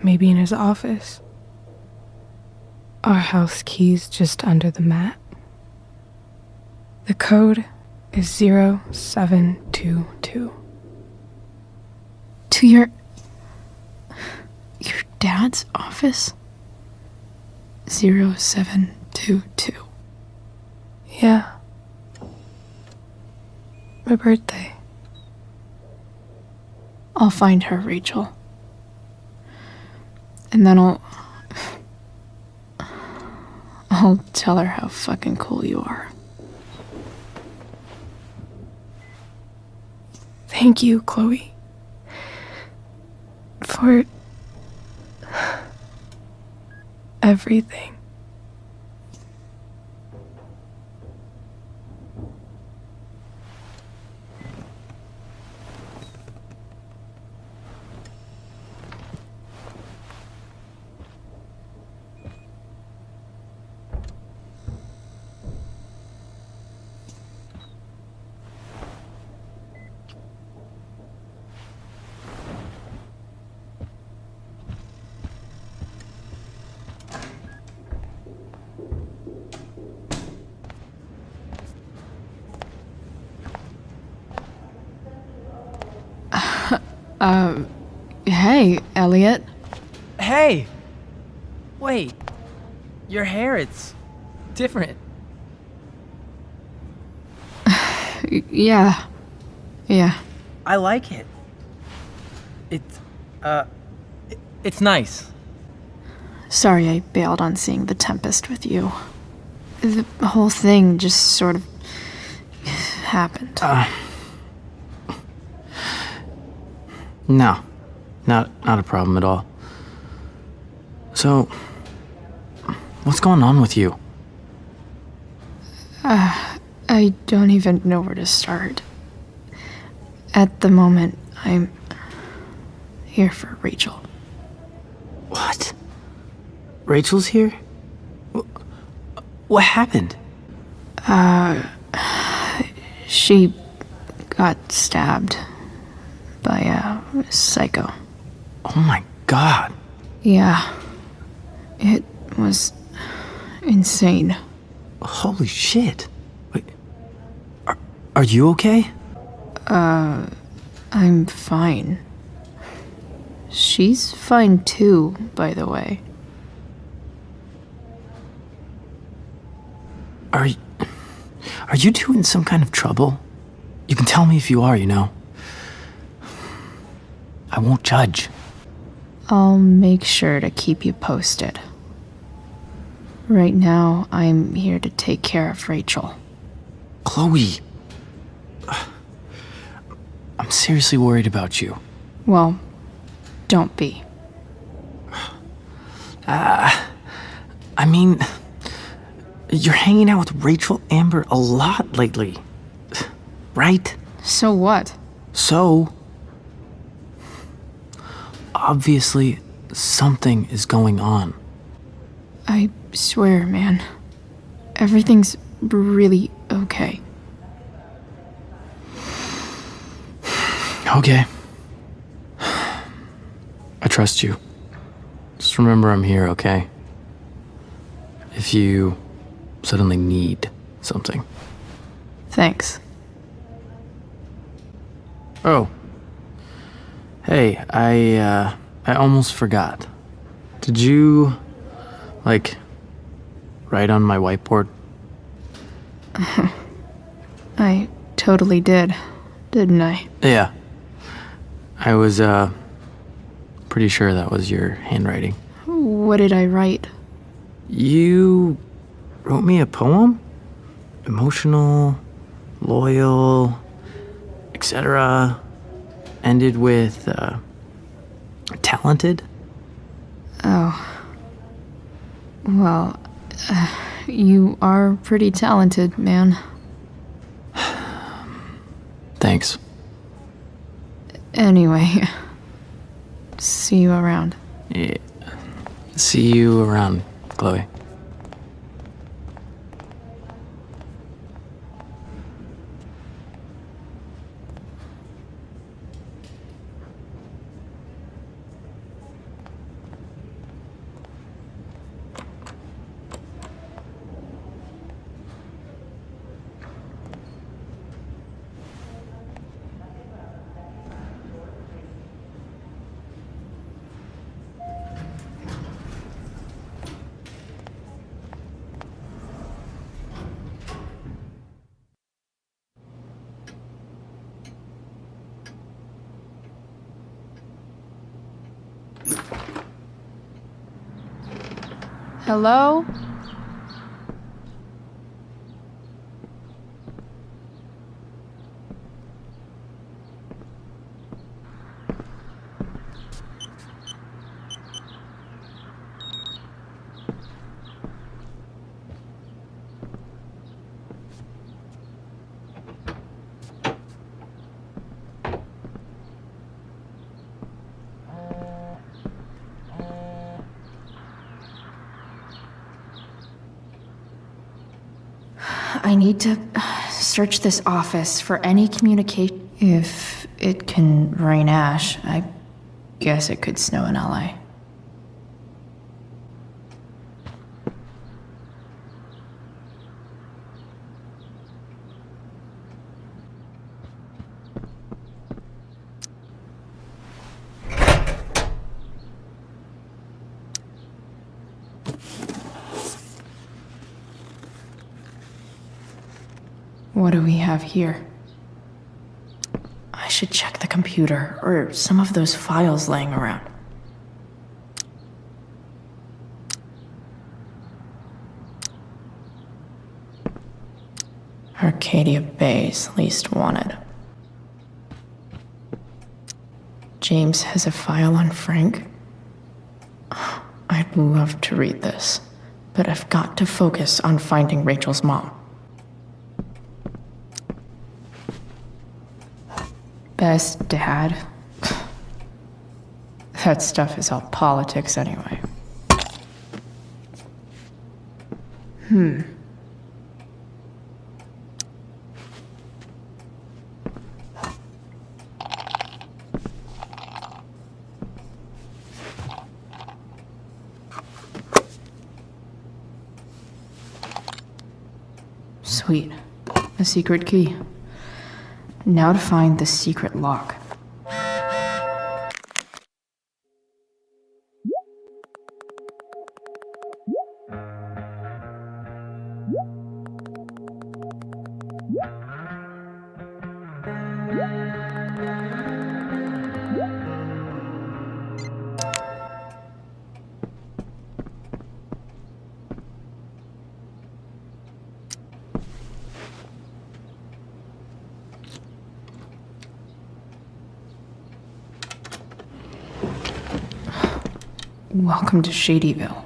Maybe in his office. Our house key's just under the mat. The code is 0722. To your dad's office? 0722. Yeah. My birthday. I'll find her, Rachel. And then I'll tell her how fucking cool you are. Thank you, Chloe. For everything. Hey, Elliot. Hey! Wait. Your hair, it's different. Yeah, Yeah. I like it. It's nice. Sorry I bailed on seeing The Tempest with you. The whole thing just sort of happened. No. Not a problem at all. So, what's going on with you? I don't even know where to start. At the moment, I'm here for Rachel. What? Rachel's here? What happened? She got stabbed by a psycho. Oh my god. Yeah. It was insane. Holy shit. Wait. Are you okay? I'm fine. She's fine too, by the way. Are you two in some kind of trouble? You can tell me if you are, you know. I won't judge. I'll make sure to keep you posted. Right now, I'm here to take care of Rachel. Chloe. I'm seriously worried about you. Well, don't be. I mean, you're hanging out with Rachel Amber a lot lately, right? So what? So, obviously, something is going on. I swear, man. Everything's really okay. Okay. I trust you. Just remember I'm here, okay? If you suddenly need something. Thanks. Oh. Hey, I almost forgot. Did you, write on my whiteboard? I totally did, didn't I? Yeah. I was, pretty sure that was your handwriting. What did I write? You wrote me a poem? Emotional, loyal, etc. Ended with, talented? Oh. Well, you are pretty talented, man. Thanks. Anyway, see you around. Yeah. See you around, Chloe. Hello? I need to search this office for any communication. If it can rain ash, I guess it could snow in LA. What do we have here? should check the computer or some of those files laying around. Arcadia Bay's least wanted. James has a file on Frank. I'd love to read this, but I've got to focus on finding Rachel's mom. Best dad? That stuff is all politics anyway. Sweet. A secret key. Now to find the secret lock. Welcome to Shadyville.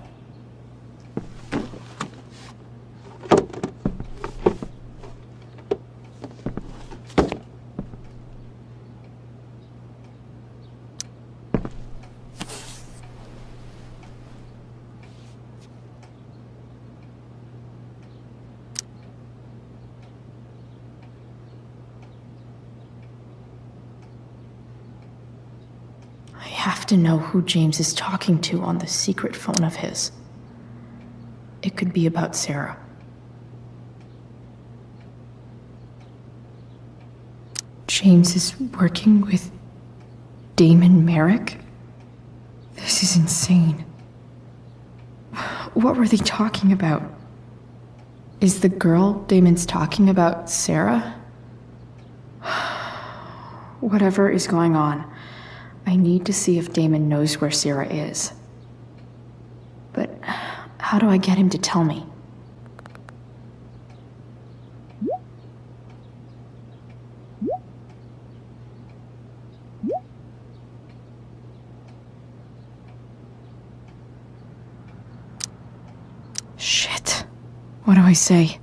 I have to know who James is talking to on the secret phone of his. It could be about Sarah. James is working with Damon Merrick? This is insane. What were they talking about? Is the girl Damon's talking about Sarah? Whatever is going on, I need to see if Damon knows where Sarah is. But how do I get him to tell me? Shit. What do I say?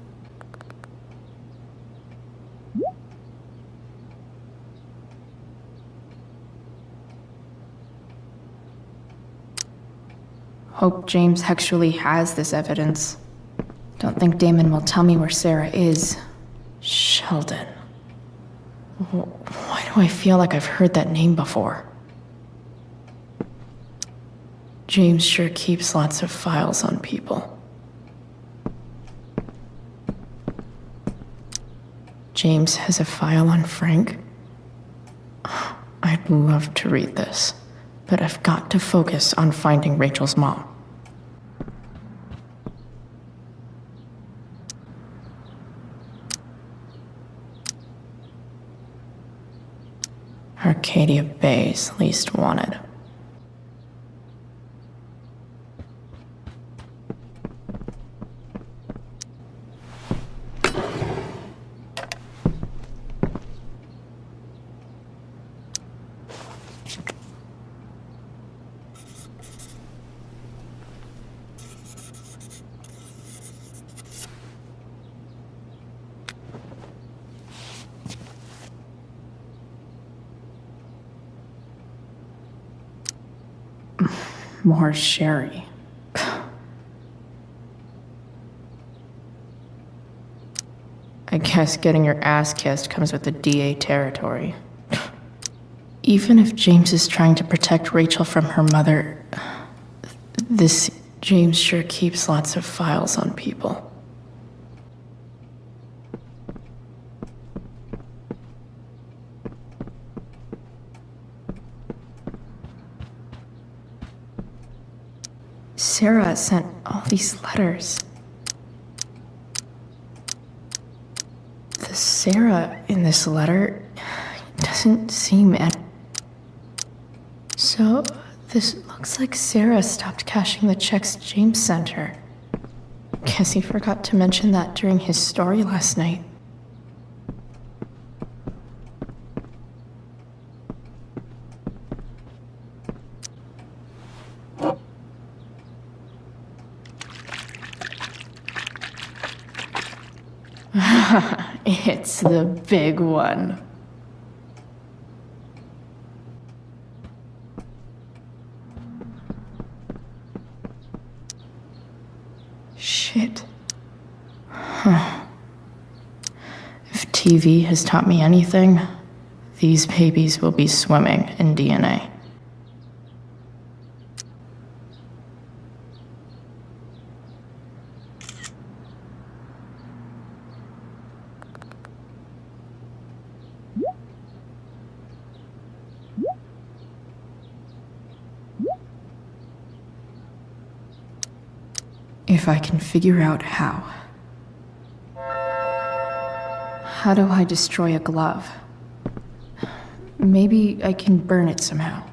Hope James actually has this evidence. Don't think Damon will tell me where Sarah is. Sheldon. Why do I feel like I've heard that name before? James sure keeps lots of files on people. James has a file on Frank. I'd love to read this, but I've got to focus on finding Rachel's mom. Arcadia Bay's least wanted. More sherry. I guess getting your ass kissed comes with the DA territory. Even if James is trying to protect Rachel from her mother, this James sure keeps lots of files on people. Sarah sent all these letters. The Sarah in this letter doesn't seem So, this looks like Sarah stopped cashing the checks James sent her. Guess he forgot to mention that during his story last night. It's the big one. Shit. Huh. If TV has taught me anything, these babies will be swimming in DNA. If I can figure out how. How do I destroy a glove? Maybe I can burn it somehow.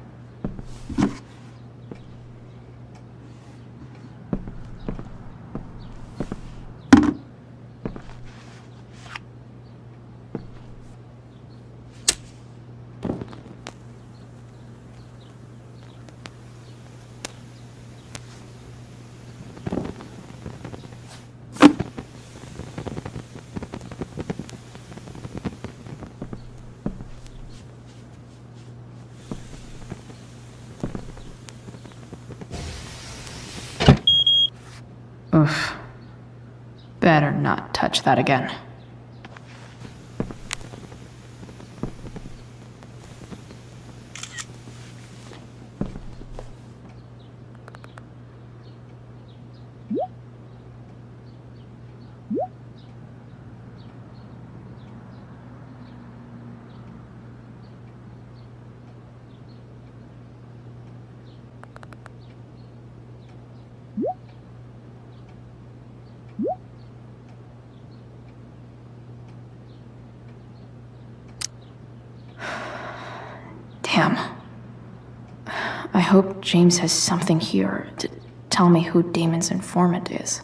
Oof. Better not touch that again. Damn. I hope James has something here to tell me who Damon's informant is.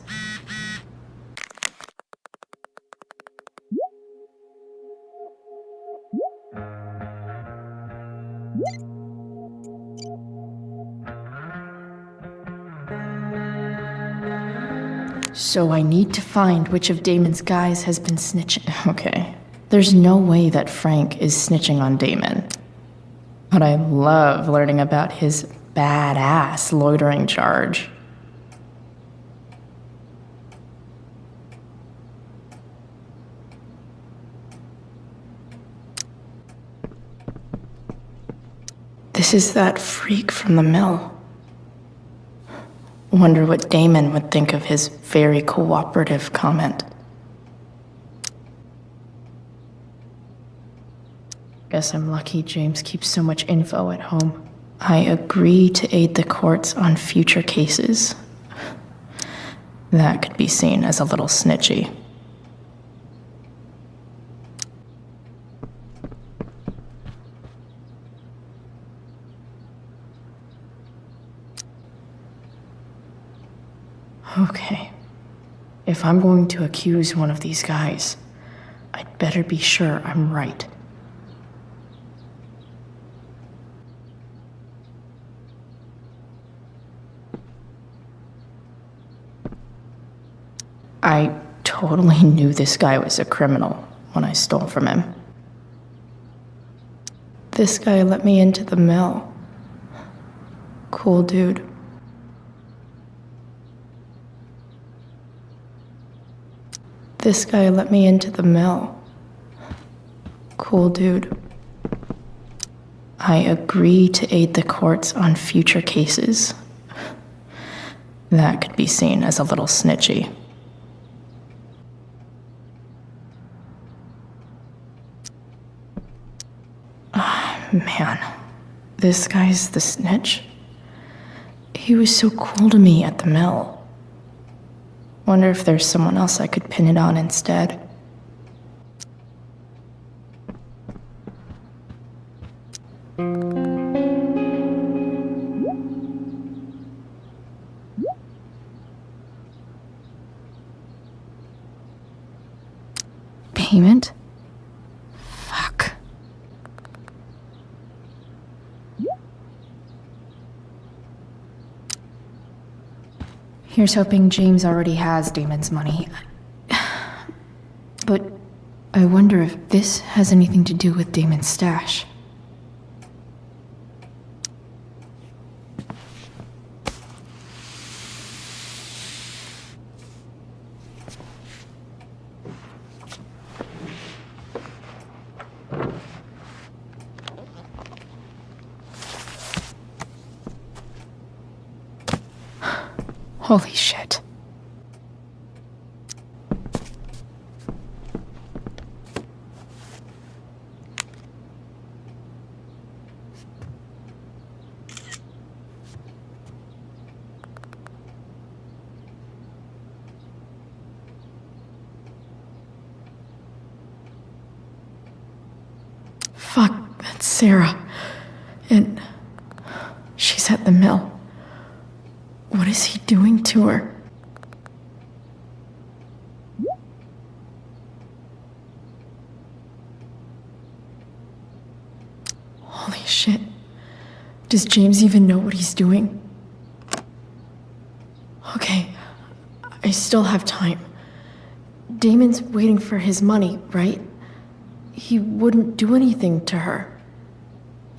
So I need to find which of Damon's guys has been snitching. Okay. There's no way that Frank is snitching on Damon. But I love learning about his badass loitering charge. This is that freak from the mill. Wonder what Damon would think of his very cooperative comment. Guess I'm lucky James keeps so much info at home. I agree to aid the courts on future cases. That could be seen as a little snitchy. Okay. If I'm going to accuse one of these guys, I'd better be sure I'm right. I totally knew this guy was a criminal when I stole from him. This guy let me into the mill. Cool dude. This guy let me into the mill. Cool dude. I agree to aid the courts on future cases. That could be seen as a little snitchy. Man, this guy's the snitch? He was so cool to me at the mill. Wonder if there's someone else I could pin it on instead. payment? Fuck. Here's hoping James already has Damon's money. But I wonder if this has anything to do with Damon's stash. Holy shit. Fuck, that's Sarah. And she's at the mill. What is he doing to her? Holy shit. Does James even know what he's doing? Okay, I still have time. Damon's waiting for his money, right? He wouldn't do anything to her.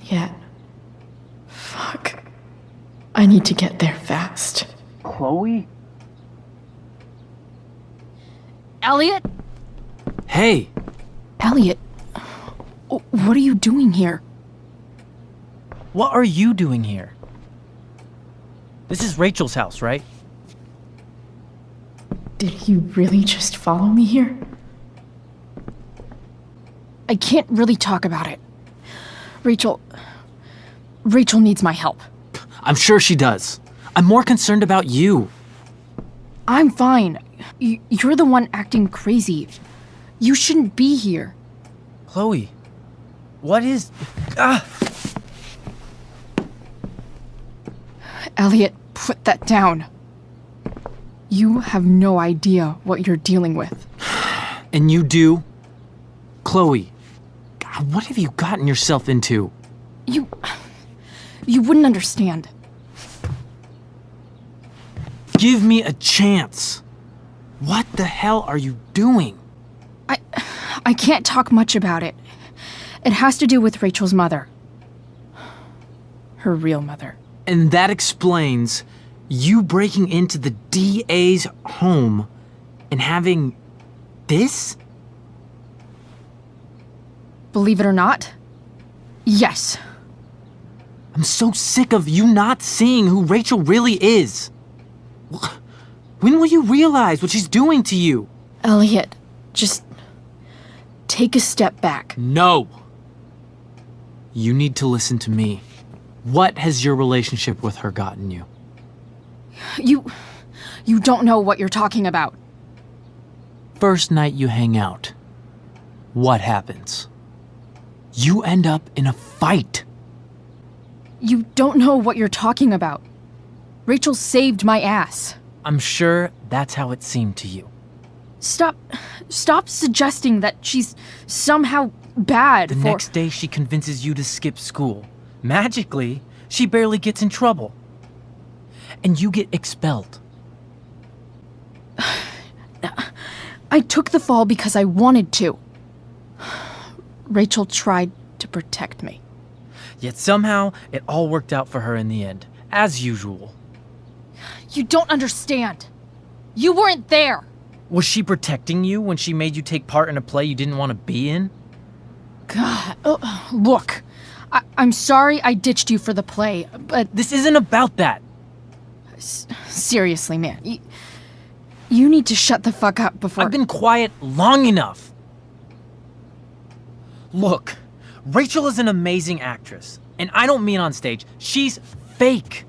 Yet. Fuck. I need to get there fast. Chloe? Elliot? Hey! Elliot, what are you doing here? What are you doing here? This is Rachel's house, right? Did he really just follow me here? I can't really talk about it. Rachel needs my help. I'm sure she does. I'm more concerned about you. I'm fine. You're the one acting crazy. You shouldn't be here. Chloe, what is... Elliot, put that down. You have no idea what you're dealing with. And you do? Chloe, God, what have you gotten yourself into? You wouldn't understand. Give me a chance. What the hell are you doing? I can't talk much about it. It has to do with Rachel's mother. Her real mother. And that explains you breaking into the DA's home and having this? Believe it or not, yes. I'm so sick of you not seeing who Rachel really is. When will you realize what she's doing to you? Elliot, just take a step back. No. You need to listen to me. What has your relationship with her gotten you? You don't know what you're talking about. First night you hang out, what happens? You end up in a fight. You don't know what you're talking about. Rachel saved my ass. I'm sure that's how it seemed to you. Stop suggesting that she's somehow bad. The next day she convinces you to skip school. Magically, she barely gets in trouble. And you get expelled. I took the fall because I wanted to. Rachel tried to protect me. Yet somehow, it all worked out for her in the end, as usual. You don't understand. You weren't there. Was she protecting you when she made you take part in a play you didn't want to be in? God, look. I'm sorry I ditched you for the play, but... This isn't about that. Seriously, man. You need to shut the fuck up before... I've been quiet long enough. Look, Rachel is an amazing actress. And I don't mean on stage. She's fake.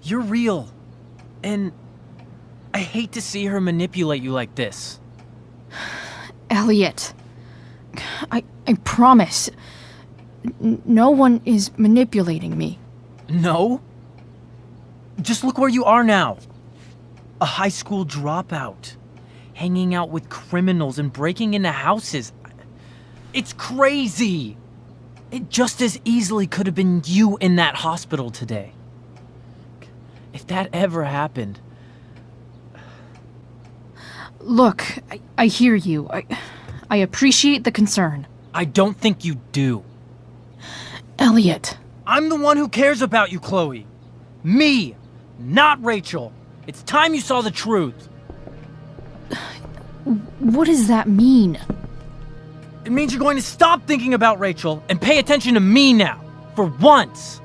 You're real. And I hate to see her manipulate you like this. Elliot, I promise. No one is manipulating me. No? Just look where you are now. A high school dropout. hanging out with criminals and breaking into houses. It's crazy! It just as easily could have been you in that hospital today. If that ever happened... Look, I hear you. I appreciate the concern. I don't think you do. Elliot. I'm the one who cares about you, Chloe. Me, not Rachel. It's time you saw the truth. What does that mean? It means you're going to stop thinking about Rachel and pay attention to me now, for once.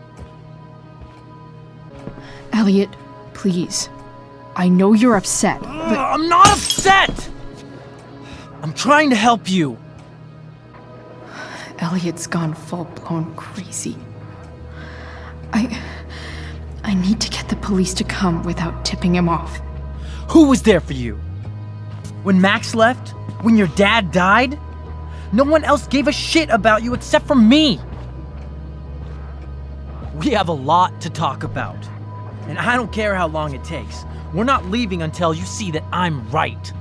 Elliot, please. I know you're upset, but... I'm not upset! I'm trying to help you. Elliot's gone full-blown crazy. I need to get the police to come without tipping him off. Who was there for you? When Max left? When your dad died? No one else gave a shit about you except for me. We have a lot to talk about. And I don't care how long it takes. We're not leaving until you see that I'm right.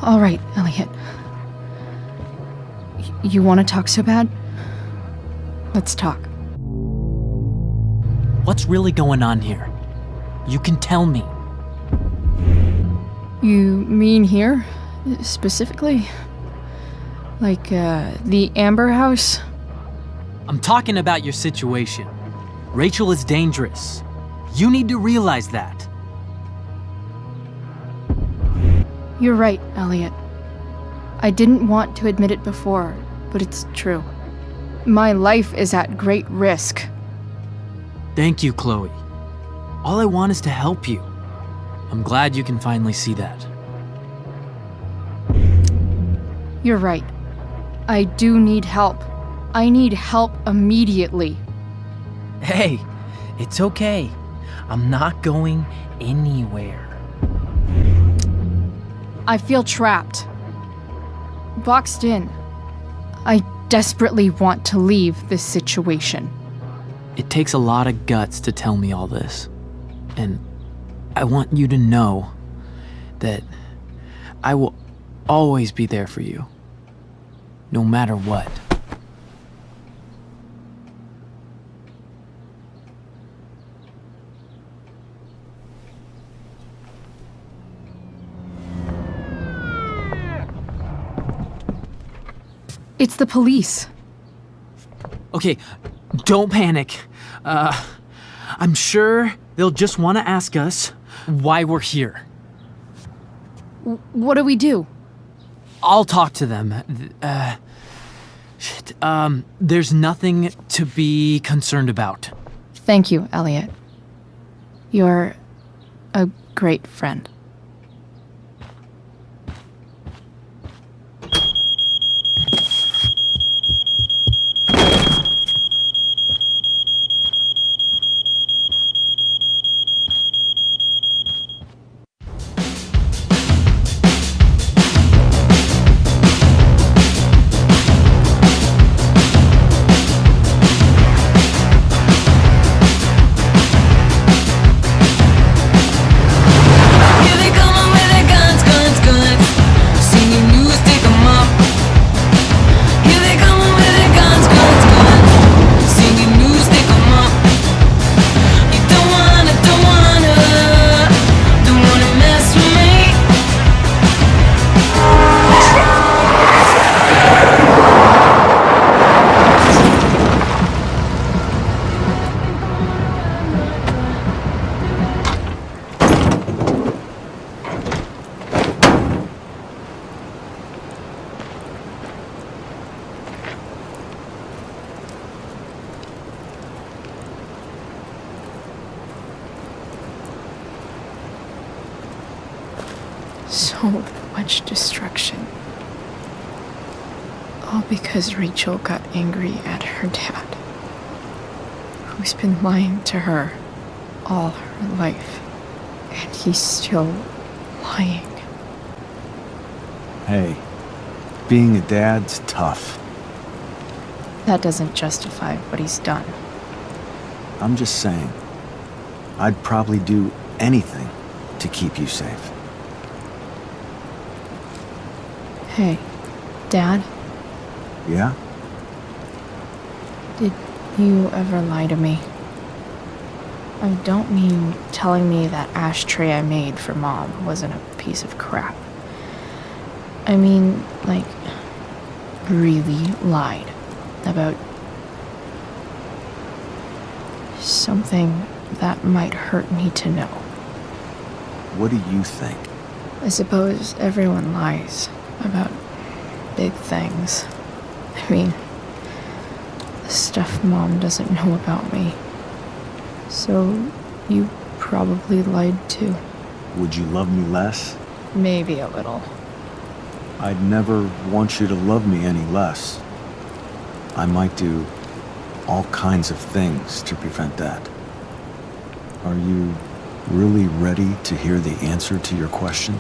All right, Elliot. You want to talk so bad? Let's talk. What's really going on here? You can tell me. You mean here? Specifically? Like, the Amber House? I'm talking about your situation. Rachel is dangerous. You need to realize that. You're right, Elliot. I didn't want to admit it before, but it's true. My life is at great risk. Thank you, Chloe. All I want is to help you. I'm glad you can finally see that. You're right. I do need help. I need help immediately. Hey, it's okay. I'm not going anywhere. I feel trapped. Boxed in. I desperately want to leave this situation. It takes a lot of guts to tell me all this. And I want you to know that I will always be there for you. No matter what. It's the police. Okay, don't panic. I'm sure they'll just want to ask us why we're here. What do we do? I'll talk to them. There's nothing to be concerned about. Thank you, Elliot. You're a great friend. So much destruction. All because Rachel got angry at her dad, who's been lying to her all her life. And he's still lying. Hey, being a dad's tough. That doesn't justify what he's done. I'm just saying, I'd probably do anything to keep you safe. Hey, Dad? Yeah? Did you ever lie to me? I don't mean telling me that ashtray I made for Mom wasn't a piece of crap. I mean, like, really lied about something that might hurt me to know. What do you think? I suppose everyone lies about big things. I mean, the stuff Mom doesn't know about me. So, you probably lied too. Would you love me less? Maybe a little. I'd never want you to love me any less. I might do all kinds of things to prevent that. Are you really ready to hear the answer to your question?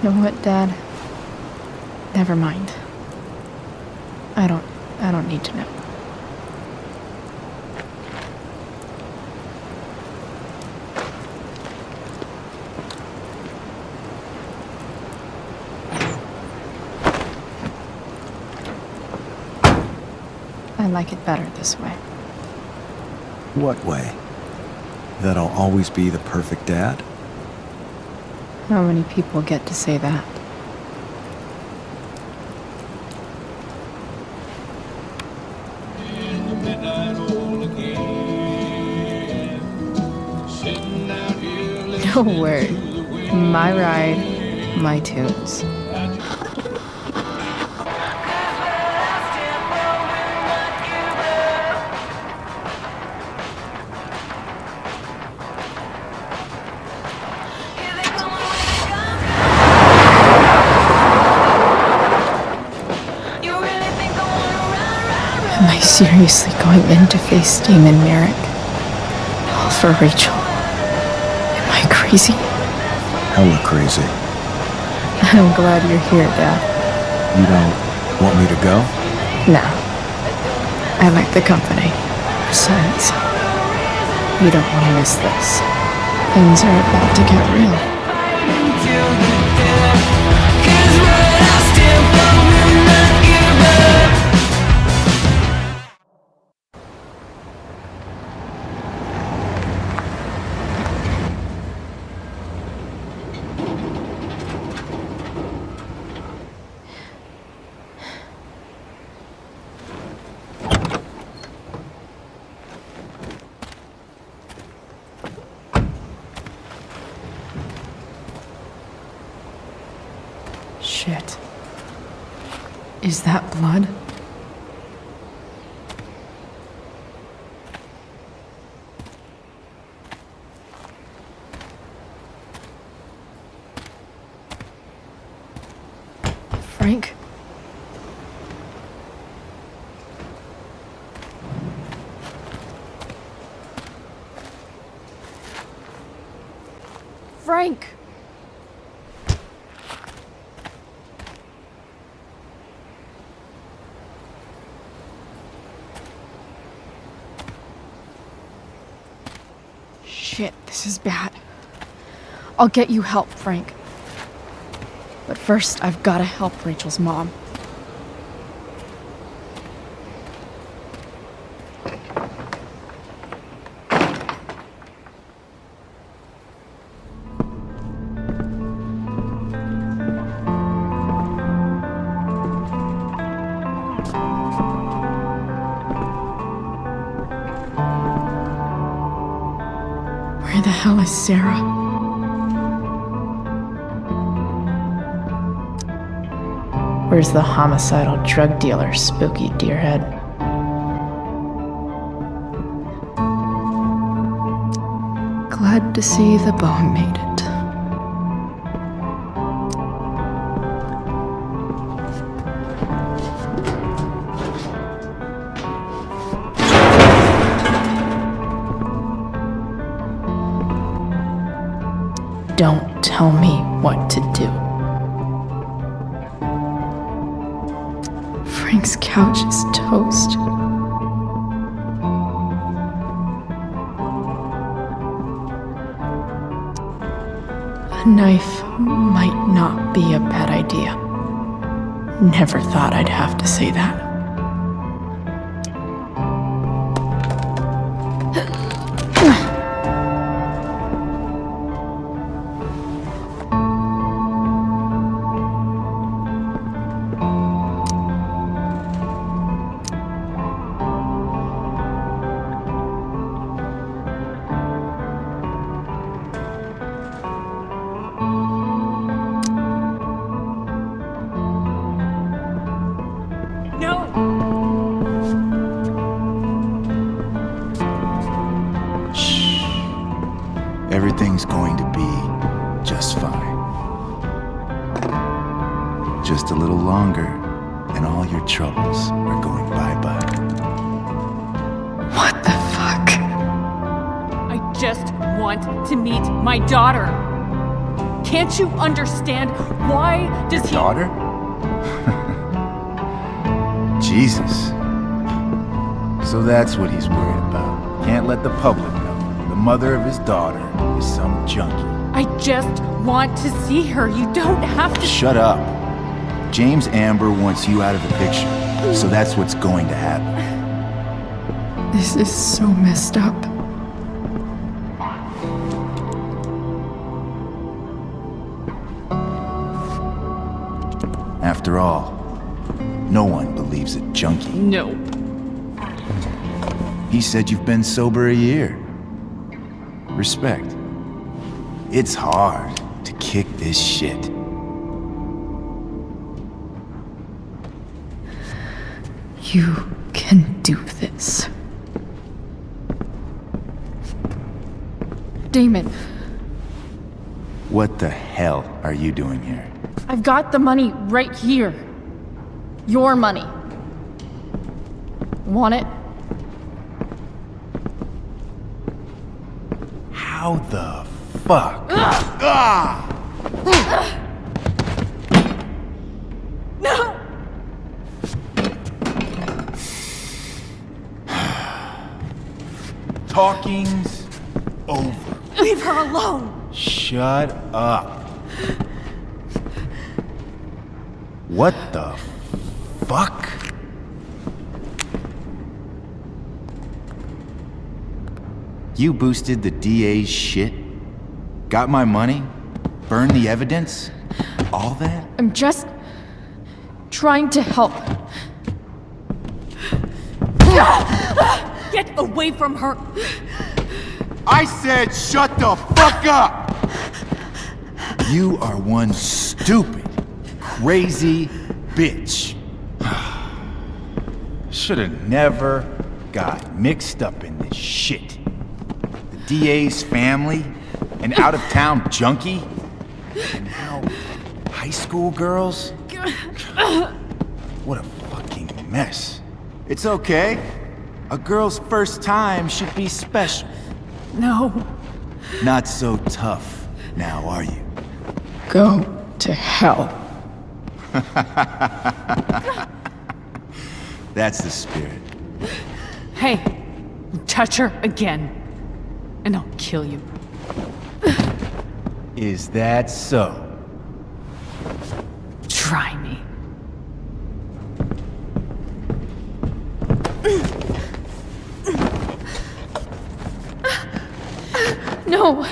Know what, Dad? Never mind. I don't need to know. I like it better this way. What way? That I'll always be the perfect dad? How many people get to say that? No word. My ride, my tunes. Am I seriously going in to face Damon Merrick? All for Rachel? Am I crazy? Hella crazy. I'm glad you're here, Dad. You don't want me to go? No. I like the company. Besides, you don't want to miss this. Things are about to get real. Shit. Is that blood? Frank? Frank! Shit, this is bad. I'll get you help, Frank. But first, I've gotta help Rachel's mom. Where the hell is Sarah? Where's the homicidal drug dealer, Spooky Deerhead? Glad to see the bone made it. don't tell me what to do. Frank's couch is toast. A knife might not be a bad idea. Never thought I'd have to say that. Everything's going to be just fine. Just a little longer, and all your troubles are going bye-bye. What the fuck? I just want to meet my daughter. Can't you understand? Why does he... Daughter? Jesus. So that's what he's worried about. Can't let the public know. The mother of his daughter is some junkie. I just want to see her. You don't have to... Shut up. James Amber wants you out of the picture, so that's what's going to happen. This is so messed up. After all, no one believes a junkie. No. He said you've been sober a year. Respect. It's hard to kick this shit. You can do this. Damon. What the hell are you doing here? I've got the money right here. Your money. Want it? How the fuck? Ah! No! Talking's over. Leave her alone! Shut up. What the fuck? You boosted the DA's shit? Got my money? Burned the evidence? All that? I'm just trying to help. Get away from her! I said shut the fuck up! You are one stupid, crazy bitch. Should've never got mixed up in this shit. The DA's family, an out-of-town junkie, and now high school girls? What a fucking mess. It's okay. A girl's first time should be special. No. Not so tough, now are you? Go to hell. That's the spirit. Hey, you touch her again, and I'll kill you. Is that so? Try me. No.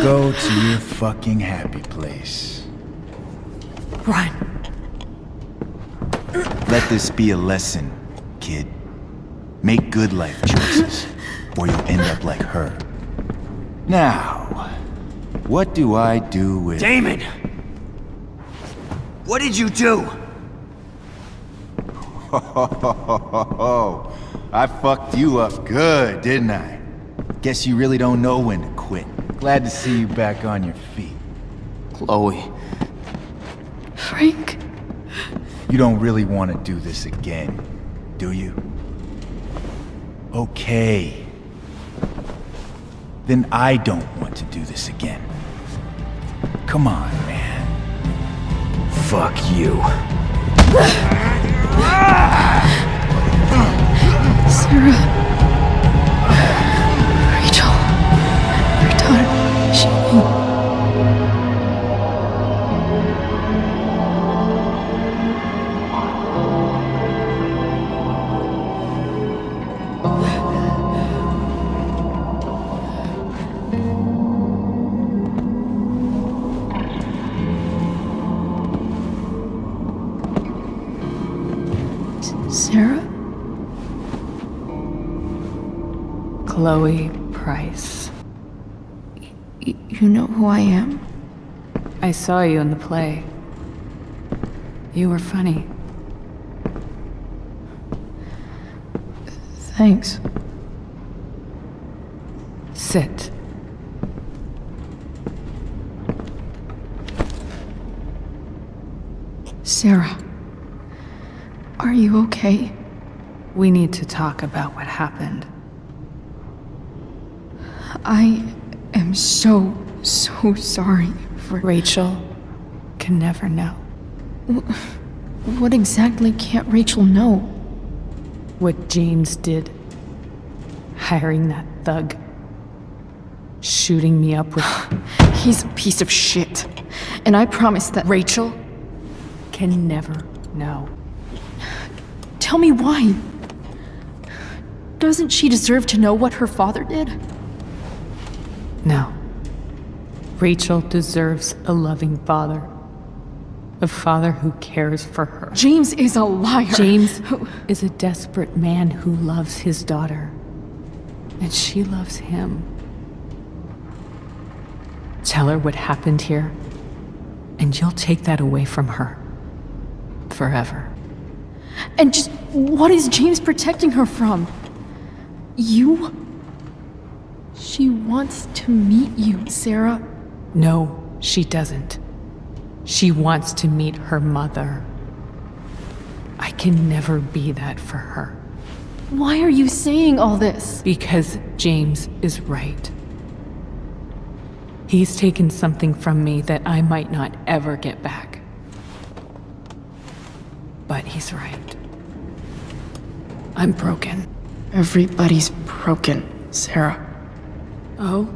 Go to your fucking happy place. Run. Let this be a lesson, kid. Make good life choices, or you'll end up like her. Now, what do I do with... Damon! What did you do? I fucked you up good, didn't I? Guess you really don't know when to quit. Glad to see you back on your feet. Chloe. Frank. You don't really want to do this again, do you? Okay. Then I don't want want to do this again. Come on, man. Fuck you. Sarah. Rachel. Your daughter. She... Sarah? Chloe Price. You know who I am? I saw you in the play. You were funny. Thanks. Sit. Sarah. Are you okay? We need to talk about what happened. I am so sorry for... Rachel can never know. What exactly can't Rachel know? What James did. Hiring that thug. Shooting me up with... He's a piece of shit. And I promise that... Rachel can never know. Tell me why. Doesn't she deserve to know what her father did? No. Rachel deserves a loving father. A father who cares for her. James is a liar. James is a desperate man who loves his daughter. And she loves him. Tell her what happened here, and you'll take that away from her. Forever. And just what is James protecting her from? You? She wants to meet you, Sarah. No, she doesn't. She wants to meet her mother. I can never be that for her. Why are you saying all this? Because James is right. He's taken something from me that I might not ever get back. But he's right. I'm broken. Everybody's broken, Sarah. Oh?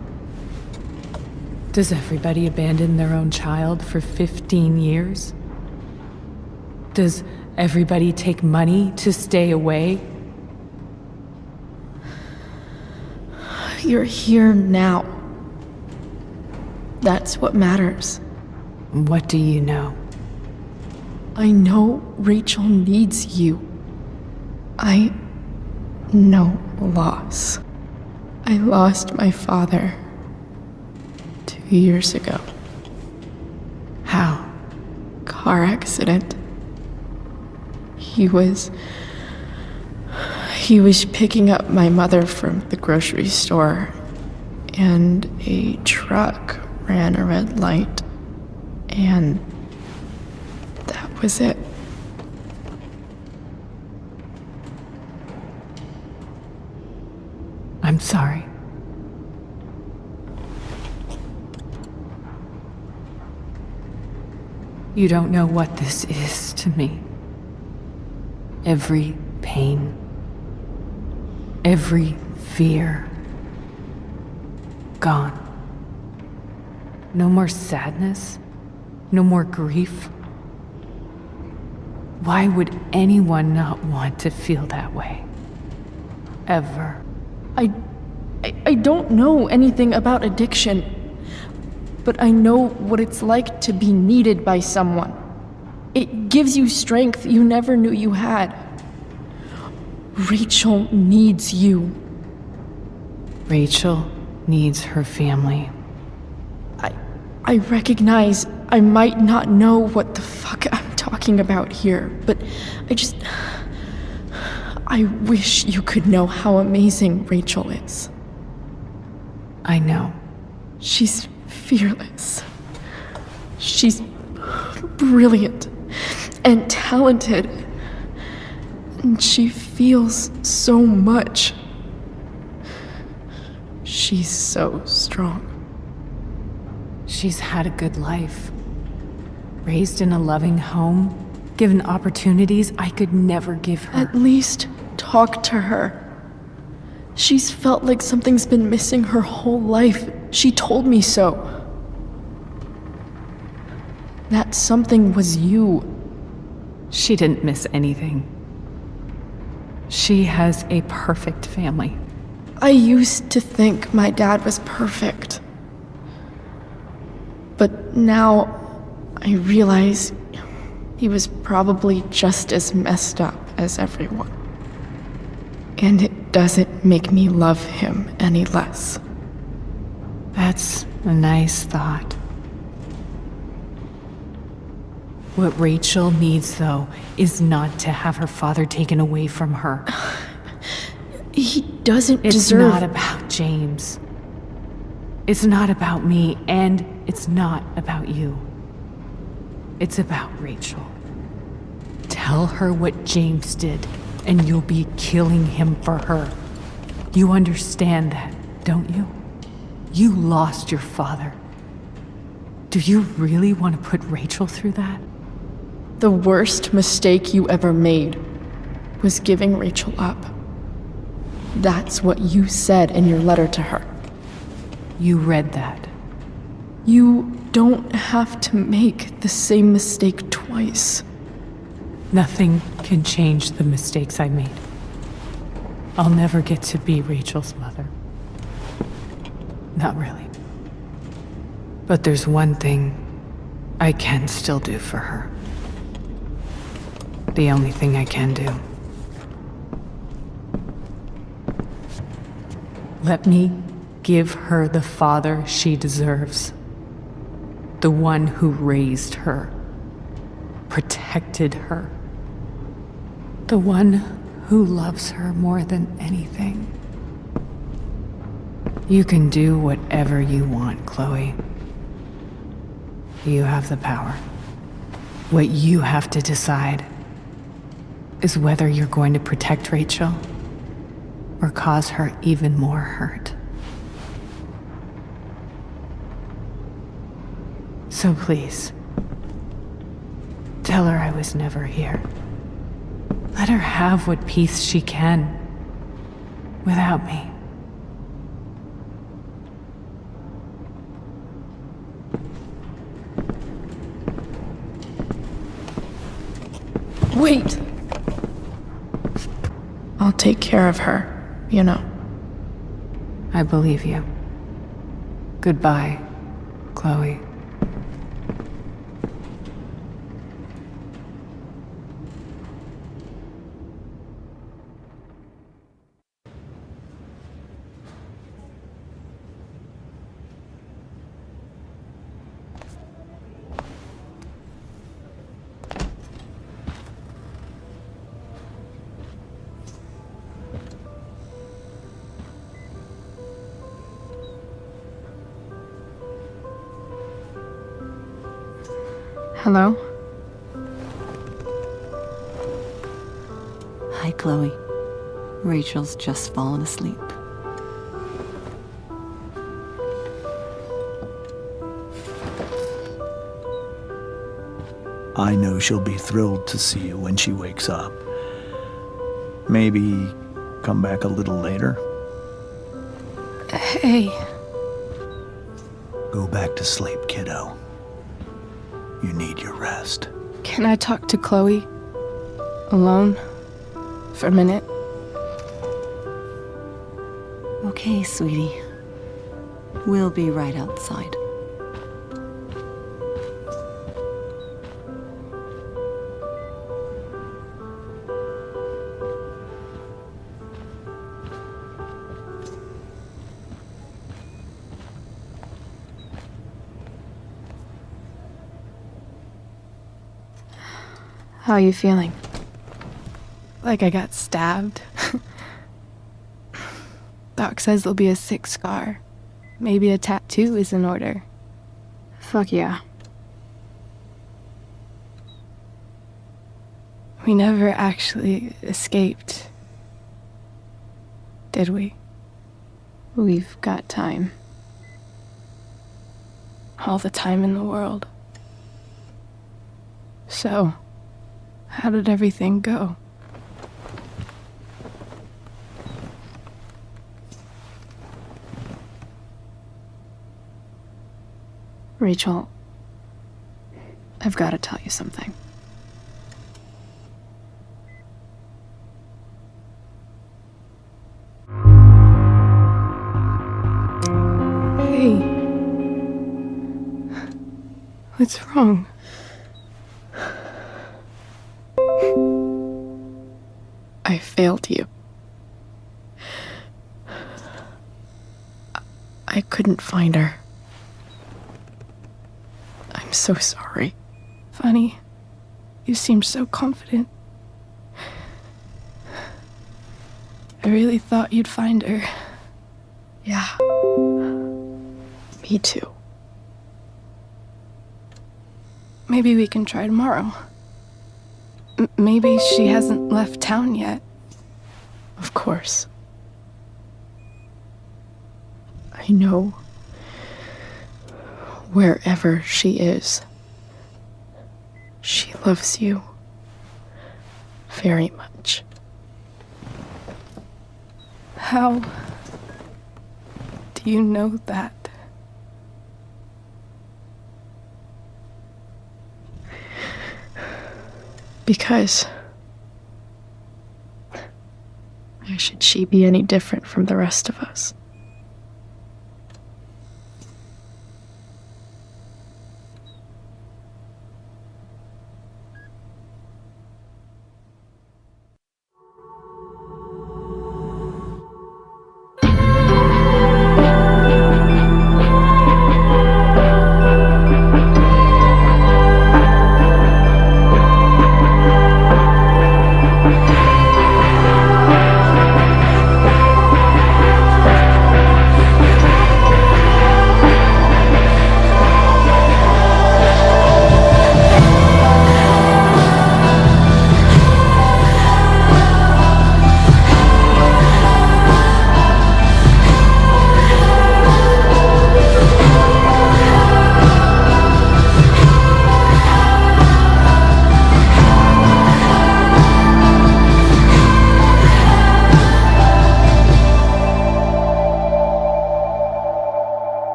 Does everybody abandon their own child for 15 years? Does everybody take money to stay away? You're here now. That's what matters. What do you know? I know Rachel needs you. I know loss. I lost my father 2 years ago. How? Car accident. He was picking up my mother from the grocery store, and a truck ran a red light, and that was it. I'm sorry. You don't know what this is to me. Every pain, every fear, gone. No more sadness, no more grief. Why would anyone not want to feel that way? Ever. I don't know anything about addiction, but I know what it's like to be needed by someone. It gives you strength you never knew you had. Rachel needs you. Rachel needs her family. I recognize I might not know what the fuck I'm talking about here, but I wish you could know how amazing Rachel is. I know. She's fearless. She's brilliant and talented. And she feels so much. She's so strong. She's had a good life. Raised in a loving home, given opportunities I could never give her. At least talk to her. She's felt like something's been missing her whole life. She told me so. That something was you. She didn't miss anything. She has a perfect family. I used to think my dad was perfect. But now I realize he was probably just as messed up as everyone. And it doesn't make me love him any less. That's a nice thought. What Rachel needs, though, is not to have her father taken away from her. He doesn't It's deserve... not about James. It's not about me, and it's not about you. It's about Rachel. Tell her what James did, and you'll be killing him for her. You understand that, don't you? You lost your father. Do you really want to put Rachel through that? The worst mistake you ever made was giving Rachel up. That's what you said in your letter to her. You read that. You don't have to make the same mistake twice. Nothing can change the mistakes I made. I'll never get to be Rachel's mother. Not really. But there's one thing I can still do for her. The only thing I can do. Let me give her the father she deserves. The one who raised her, protected her. The one who loves her more than anything. You can do whatever you want, Chloe. You have the power. What you have to decide is whether you're going to protect Rachel or cause her even more hurt. So please, tell her I was never here. Let her have what peace she can without me. Wait! I'll take care of her, you know. I believe you. Goodbye, Chloe. Hello? Hi, Chloe. Rachel's just fallen asleep. I know she'll be thrilled to see you when she wakes up. Maybe come back a little later? Hey. Go back to sleep, kiddo. You need your rest. Can I talk to Chloe? Alone? For a minute? Okay, sweetie. We'll be right outside. How are you feeling? Like I got stabbed? Doc says there'll be a sick scar. Maybe a tattoo is in order. Fuck yeah. We never actually escaped, did we? We've got time. all the time in the world. So, how did everything go? Rachel, I've got to tell you something. Hey. What's wrong? I failed you. I couldn't find her. I'm so sorry. Funny. You seemed so confident. I really thought you'd find her. Yeah. Me too. Maybe we can try tomorrow. Maybe she hasn't left town yet. Of course. I know. Wherever she is, she loves you very much. How do you know that? Because why should she be any different from the rest of us?